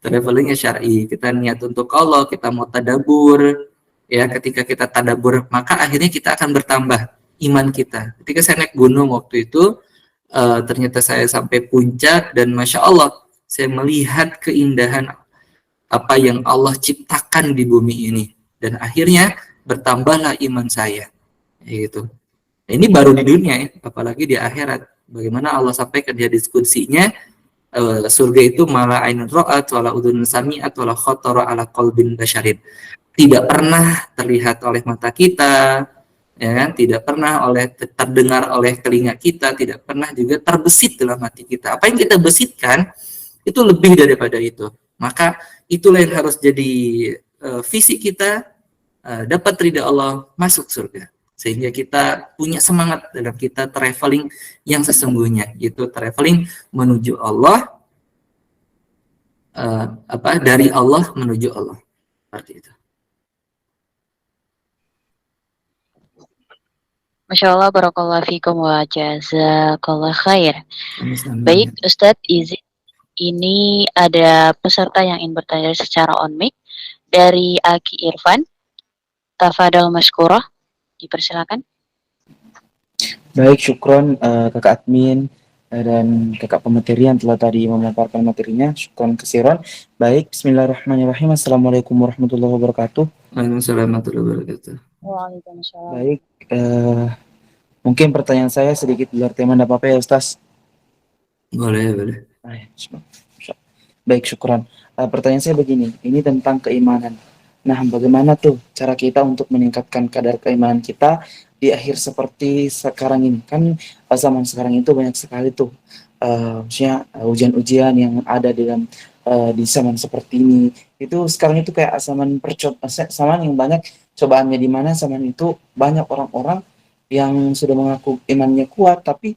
Travelingnya syar'i, kita niat untuk Allah, kita mau tadabur, ya ketika kita tadabur maka akhirnya kita akan bertambah iman kita. Ketika saya naik gunung waktu itu ternyata saya sampai puncak dan masya Allah saya melihat keindahan apa yang Allah ciptakan di bumi ini dan akhirnya bertambahlah iman saya, gitu. Ini baru di dunia ya, apalagi di akhirat. Bagaimana Allah sampaikan di hadis qudsinya, surga itu malah ainun ra'at wala udhun sami'at wala khatara ala qalbin basyarin. Tidak pernah terlihat oleh mata kita, ya kan? Tidak pernah terdengar oleh telinga kita, tidak pernah juga terbesit dalam hati kita. Apa yang kita besitkan itu lebih daripada itu. Maka itulah yang harus jadi visi kita, dapat ridha Allah, masuk surga. Sehingga kita punya semangat dalam kita traveling yang sesungguhnya, yaitu traveling menuju Allah, dari Allah menuju Allah, seperti itu. Masya Allah, barakallahu fikum wa jazakallah khair. Baik, Ustadz, izin ini ada peserta yang ingin bertanya secara on mic dari Aki Irfan. Tafadhal mashkurah, dipersilakan. Baik, syukron kakak admin dan kakak pemateri yang telah tadi memaparkan materinya. Syukron kesiron. Baik, bismillahirrahmanirrahim. Assalamualaikum warahmatullahi wabarakatuh. Waalaikumsalam warahmatullahi wabarakatuh. Waalaikumsalam. Baik, mungkin pertanyaan saya sedikit luar tema, tidak apa-apa ya Ustaz? Boleh. Baik, syukron. Pertanyaan saya begini, ini tentang keimanan. Nah, bagaimana tuh cara kita untuk meningkatkan kadar keimanan kita di akhir seperti sekarang ini? Kan zaman sekarang itu banyak sekali tuh maksudnya ujian-ujian yang ada di zaman seperti ini. Itu sekarang itu kayak zaman yang banyak cobaannya, di mana zaman itu banyak orang-orang yang sudah mengaku imannya kuat, tapi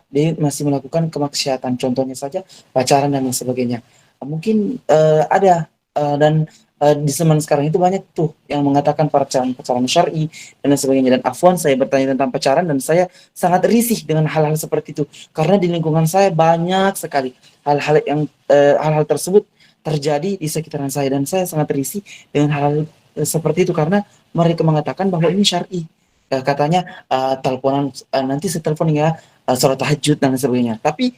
dia masih melakukan kemaksiatan. Contohnya saja pacaran dan lain sebagainya. Mungkin ada dan di zaman sekarang itu banyak tuh yang mengatakan pacaran syar'i dan lain sebagainya. Dan afwan, saya bertanya tentang pacaran dan saya sangat risih dengan hal-hal seperti itu karena di lingkungan saya banyak sekali hal-hal tersebut terjadi di sekitaran saya, dan saya sangat risih dengan hal seperti itu karena mereka mengatakan bahwa ini syar'i. Katanya teleponan nanti setelepon ya, sholat tahajud dan sebagainya. Tapi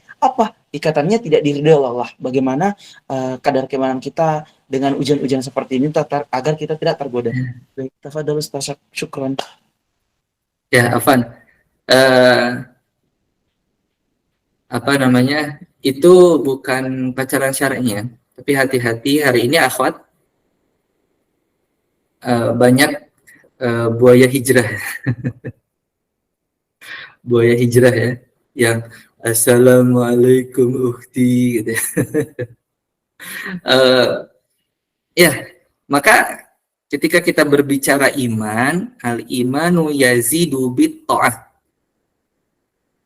ikatannya tidak diridhoi Allah. Bagaimana kadar keimanan kita dengan ujian-ujian seperti ini agar kita tidak tergoda? Baik, tafadhol Ustaz, syukran. Ya, Afan. Itu bukan pacaran syar'inya, tapi hati-hati hari ini akhwat banyak buaya hijrah. Buaya hijrah ya, yang assalamualaikum ukhti gitu ya. Ya, maka ketika kita berbicara iman, al-imanu yazidu bit ta'ah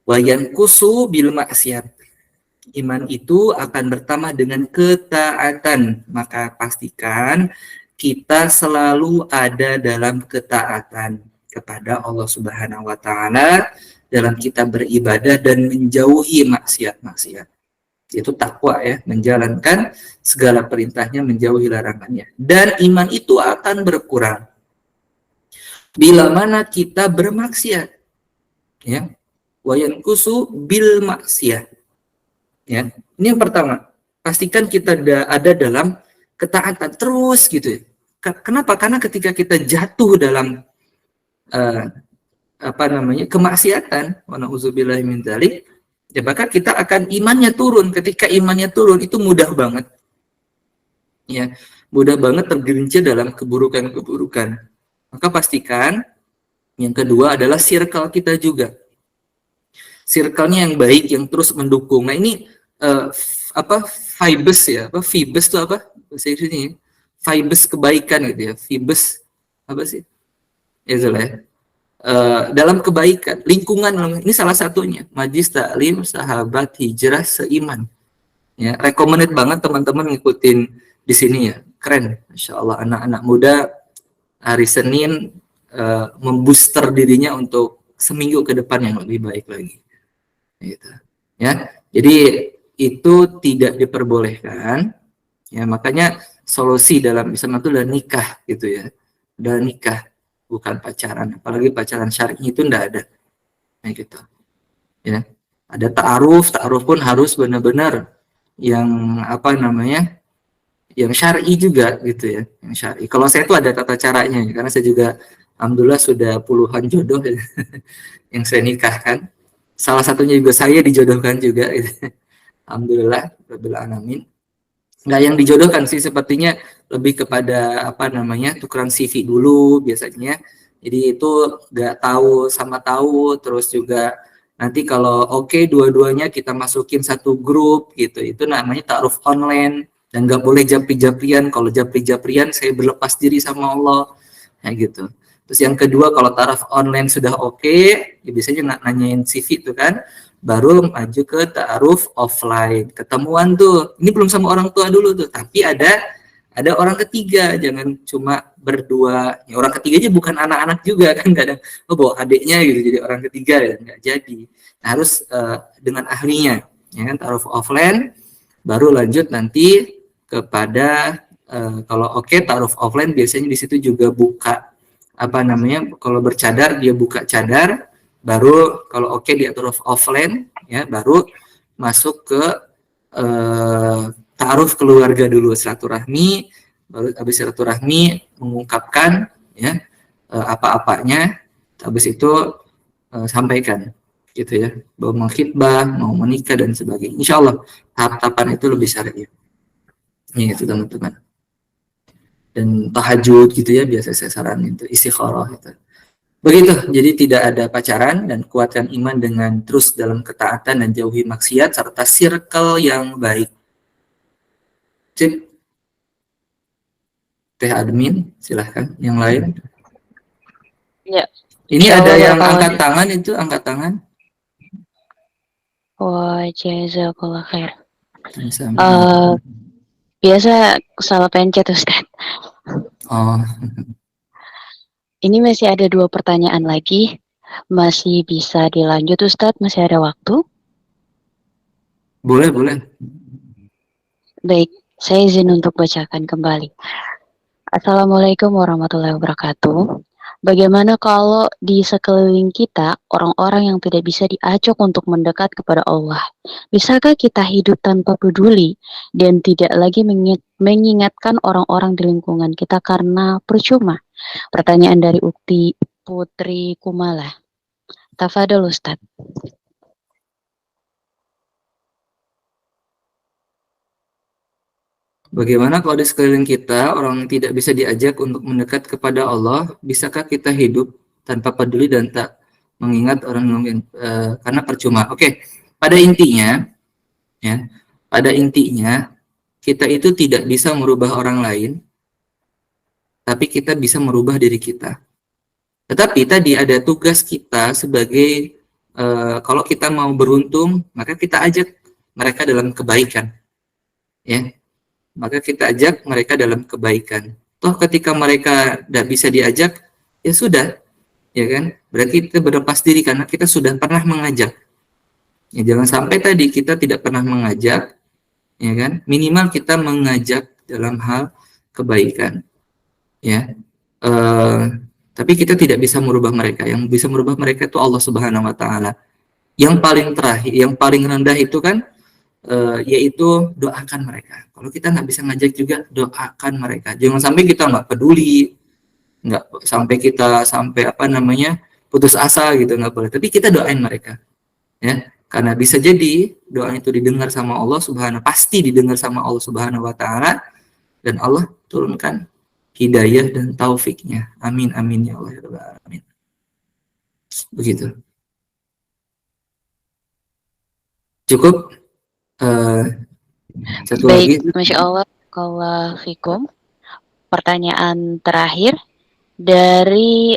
wa yanqusu bil maksiat. Iman itu akan bertambah dengan ketaatan, maka pastikan kita selalu ada dalam ketaatan kepada Allah Subhanahu wa taala dalam kita beribadah dan menjauhi maksiat-maksiat. Itu takwa ya, menjalankan segala perintahnya, menjauhi larangannya. Dan iman itu akan berkurang bila mana kita bermaksiat. Ya. Wa yanqusu bil maksiat. Ya. Ini yang pertama. Pastikan kita ada dalam ketaatan terus gitu ya. Kenapa? Karena ketika kita jatuh dalam kemaksiatan, wa na'udzubillahi min dzalik, ya maka kita akan imannya turun. Ketika imannya turun itu mudah banget ya mudah banget tergelincir dalam keburukan-keburukan. Maka pastikan yang kedua adalah circle kita juga. Circle-nya yang baik, yang terus mendukung. Nah ini vibes ya, vibes itu apa bahasa Inggrisnya? Vibes kebaikan gitu ya, vibes apa sih? Ya itulah ya. Dalam kebaikan, lingkungan ini salah satunya. Majlis Taklim Sahabat Hijrah Seiman. Ya, recommended banget teman-teman ngikutin di sini ya. Keren, Masya Allah, anak-anak muda hari Senin membooster dirinya untuk seminggu ke depan yang lebih baik lagi. Gitu. Ya, jadi itu tidak diperbolehkan. Ya, makanya solusi dalam Islam itu adalah nikah gitu ya. Adalah nikah, bukan pacaran. Apalagi pacaran syar'i itu enggak ada. Nah, gitu. Ya. Ada ta'aruf pun harus benar-benar yang apa namanya? Yang syar'i juga gitu ya, yang syar'i. Kalau saya itu ada tata caranya, karena saya juga alhamdulillah sudah puluhan jodoh ya, yang saya nikahkan. Salah satunya juga saya dijodohkan juga gitu. Alhamdulillah rabbil alamin. Nggak yang dijodohkan sih, sepertinya lebih kepada apa namanya, tukeran CV dulu biasanya. Jadi itu nggak tahu sama tahu, terus juga nanti kalau oke dua-duanya kita masukin satu grup gitu, itu namanya ta'aruf online. Dan nggak boleh japri-japrian. Kalau japri-japrian saya berlepas diri sama Allah, ya gitu. Terus yang kedua, kalau ta'aruf online sudah oke, ya biasanya nanyain CV itu kan, baru maju ke ta'aruf offline, ketemuan tuh. Ini belum sama orang tua dulu tuh, tapi ada orang ketiga, jangan cuma berdua. Ya, orang ketiganya bukan anak-anak juga kan, kadang bawa adiknya gitu jadi orang ketiga ya, nggak jadi. Nah, harus dengan ahlinya, ya kan, ta'aruf offline, baru lanjut nanti kepada kalau oke ta'aruf offline biasanya di situ juga buka apa namanya, kalau bercadar dia buka cadar, baru kalau oke di ta'aruf offline ya baru masuk ke ta'aruf keluarga dulu, silaturahmi, baru habis silaturahmi mengungkapkan ya apa-apanya, habis itu sampaikan gitu ya, mau mengkhitbah, mau menikah dan sebagainya. Insya Allah tahap-tahapan itu lebih syar'i. Ya itu teman-teman. Dan tahajud gitu ya, biasa saya saranin itu, istikharah itu. Begitu, jadi tidak ada pacaran, dan kuatkan iman dengan terus dalam ketaatan dan jauhi maksiat serta circle yang baik. Cip. Teh admin, silahkan. Yang lain. Ya. Ini ada yang angkat tangan, itu angkat tangan. Wah, jazakallah khair. Biasa salah pencet Ustaz. Oh. Ini masih ada 2 pertanyaan lagi. Masih bisa dilanjut Ustaz? Masih ada waktu? Boleh, boleh. Baik, saya izin untuk bacakan kembali. Assalamualaikum warahmatullahi wabarakatuh. Bagaimana kalau di sekeliling kita orang-orang yang tidak bisa diajak untuk mendekat kepada Allah? Bisakah kita hidup tanpa peduli dan tidak lagi mengingatkan orang-orang di lingkungan kita karena percuma? Pertanyaan dari Ukti Putri Kumala. Tafadhol Ustaz. Bagaimana kalau di sekeliling kita orang yang tidak bisa diajak untuk mendekat kepada Allah, bisakah kita hidup tanpa peduli dan tak mengingat orang lain karena percuma? Oke, pada intinya kita itu tidak bisa merubah orang lain, tapi kita bisa merubah diri kita. Tetapi tadi ada tugas kita sebagai kalau kita mau beruntung, maka kita ajak mereka dalam kebaikan, ya. Maka kita ajak mereka dalam kebaikan. Toh ketika mereka tidak bisa diajak, ya sudah, ya kan? Berarti kita berlepas diri karena kita sudah pernah mengajak. Ya, jangan sampai tadi kita tidak pernah mengajak, ya kan? Minimal kita mengajak dalam hal kebaikan, ya. Tapi kita tidak bisa merubah mereka. Yang bisa merubah mereka itu Allah Subhanahu Wa Taala. Yang paling terakhir, yang paling rendah itu kan, yaitu doakan mereka. Kalau kita nggak bisa ngajak juga, doakan mereka. Jangan sampai kita nggak peduli, nggak sampai kita apa namanya putus asa gitu, nggak boleh. Tapi kita doain mereka, ya, karena bisa jadi doa itu didengar sama Allah Subhanahu, pasti didengar sama Allah Subhanahu Wa Taala, dan Allah turunkan hidayah dan taufiknya. Amin amin ya Allah ya Rabbal alamin. Begitu. Cukup. Satu Baik, lagi. Masya Allah. Kalau fikum, pertanyaan terakhir dari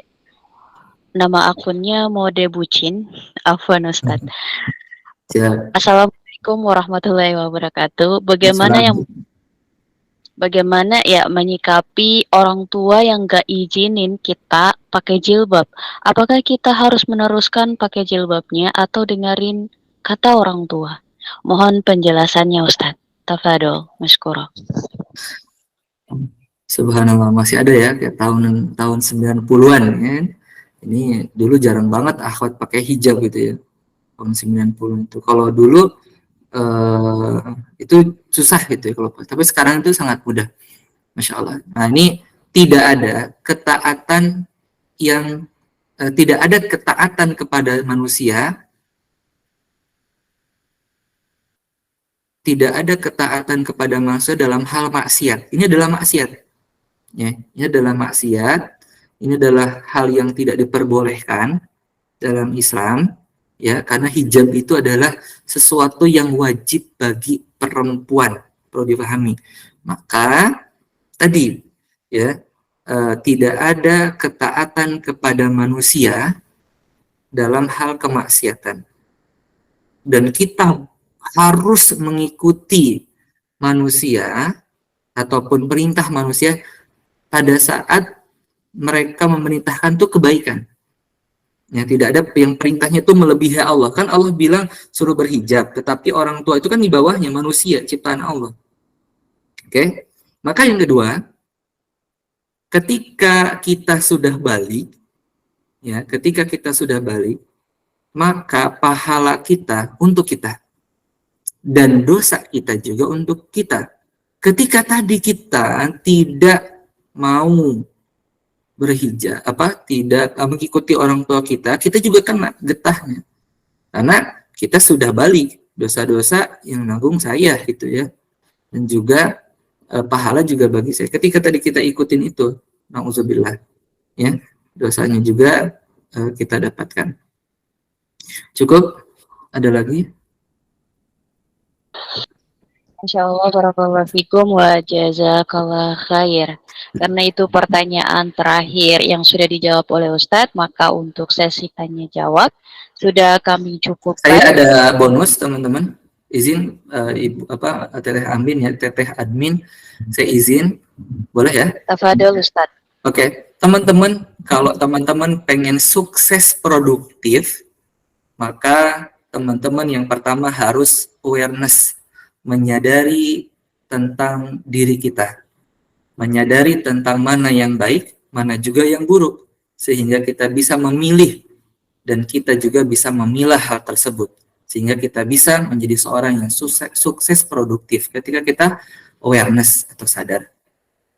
nama akunnya Mode Bucin, Afwan Ustadz. Ya. Assalamualaikum warahmatullahi wabarakatuh. Bagaimana ya menyikapi orang tua yang gak izinin kita pakai jilbab? Apakah kita harus meneruskan pakai jilbabnya atau dengerin kata orang tua? Mohon penjelasannya Ustadz. Tafadol, maskuro. Subhanallah, masih ada ya kayak tahun 90-an ya. Ini dulu jarang banget akhwat pakai hijab gitu ya. Tahun 90 itu. Kalau dulu itu susah gitu ya kalau, tapi sekarang itu sangat mudah. Masya Allah. Nah, ini tidak ada ketaatan yang tidak ada ketaatan kepada manusia, tidak ada ketaatan kepada manusia dalam hal maksiat. Ini adalah maksiat. Ya, ini adalah maksiat. Ini adalah hal yang tidak diperbolehkan dalam Islam, ya, karena hijab itu adalah sesuatu yang wajib bagi perempuan, perlu dipahami. Maka tadi, ya, tidak ada ketaatan kepada manusia dalam hal kemaksiatan, dan kita harus mengikuti manusia ataupun perintah manusia pada saat mereka memerintahkan itu kebaikan. Ya, tidak ada yang perintahnya itu melebihi Allah. Kan Allah bilang suruh berhijab, tetapi orang tua itu kan di bawahnya manusia, ciptaan Allah. Oke? Maka yang kedua, ketika kita sudah balik, ya, ketika kita sudah balik, maka pahala kita untuk kita dan dosa kita juga untuk kita. Ketika tadi kita tidak mau berhijab, tidak mengikuti orang tua kita juga kena getahnya. Karena kita sudah balik, dosa-dosa yang nanggung saya gitu ya. Dan juga pahala juga bagi saya. Ketika tadi kita ikutin itu, na'udzubillah, ya, dosanya juga kita dapatkan. Cukup? Ada lagi? Masya Allah, barakallahu fikum wa jazakallah khair. Karena itu pertanyaan terakhir yang sudah dijawab oleh Ustadz, maka untuk sesi tanya jawab sudah kami cukupkan. Saya ada bonus teman-teman. Izin Ibu Teteh Amin ya, Teteh Admin, saya izin, boleh ya? Tafadol Ustadz. Oke, teman-teman, kalau teman-teman pengen sukses produktif, maka teman-teman yang pertama harus awareness, menyadari tentang diri kita, menyadari tentang mana yang baik, mana juga yang buruk, sehingga kita bisa memilih dan kita juga bisa memilah hal tersebut, sehingga kita bisa menjadi seorang yang sukses produktif ketika kita awareness atau sadar.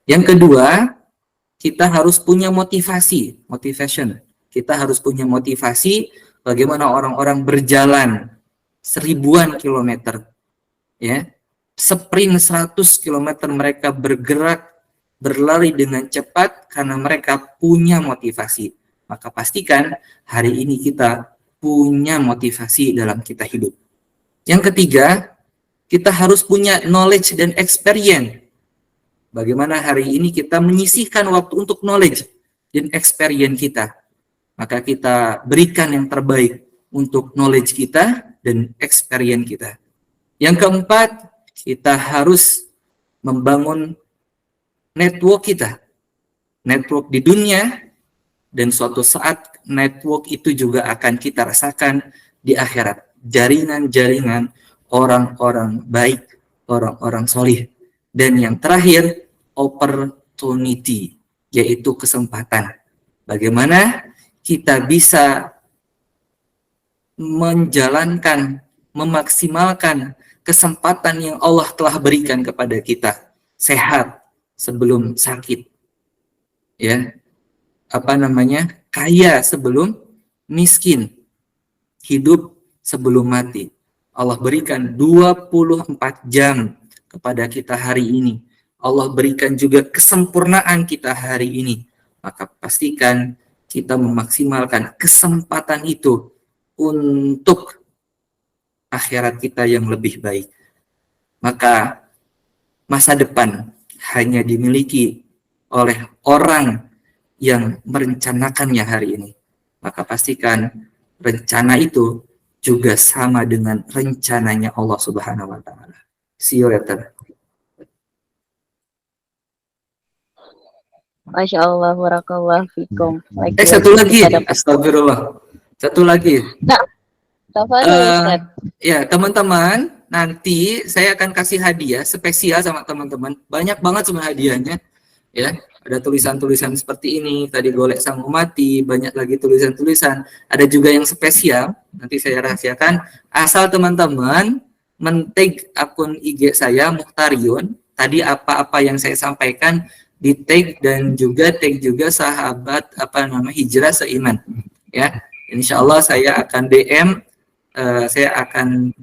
Yang kedua, kita harus punya motivation. Kita harus punya motivasi bagaimana orang-orang berjalan 1000-an kilometer, ya, sprint 100 km mereka bergerak, berlari dengan cepat karena mereka punya motivasi. Maka pastikan hari ini kita punya motivasi dalam kita hidup. Yang ketiga, kita harus punya knowledge dan experience. Bagaimana hari ini kita menyisihkan waktu untuk knowledge dan experience kita. Maka kita berikan yang terbaik untuk knowledge kita dan experience kita. Yang keempat, kita harus membangun network kita. Network di dunia, dan suatu saat network itu juga akan kita rasakan di akhirat. Jaringan-jaringan orang-orang baik, orang-orang solih. Dan yang terakhir, opportunity, yaitu kesempatan. Bagaimana kita bisa menjalankan, memaksimalkan kesempatan yang Allah telah berikan kepada kita. Sehat sebelum sakit, ya, kaya sebelum miskin, hidup sebelum mati. Allah berikan 24 jam kepada kita hari ini. Allah berikan juga kesempurnaan kita hari ini, maka pastikan kita memaksimalkan kesempatan itu untuk akhirat kita yang lebih baik. Maka masa depan hanya dimiliki oleh orang yang merencanakannya hari ini. Maka pastikan rencana itu juga sama dengan rencananya Allah Subhanahu wa taala. See you later. Masya Allah, barakallah fikum. Satu lagi, astagfirullah. Satu lagi. Ya, teman-teman, nanti saya akan kasih hadiah spesial sama teman-teman. Banyak banget semua hadiahnya. Ya, ada tulisan-tulisan seperti ini, tadi golek sang mati, banyak lagi tulisan-tulisan. Ada juga yang spesial, nanti saya rahasiakan. Asal teman-teman men-tag akun IG saya Muhtariun. Tadi apa-apa yang saya sampaikan di tag dan juga tag juga sahabat Hijrah Seiman. Ya, insya Allah saya akan DM, saya akan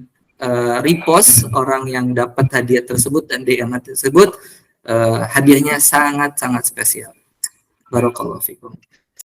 repost orang yang dapat hadiah tersebut dan DM tersebut. Hadiahnya sangat-sangat spesial. Barakallahu fikum.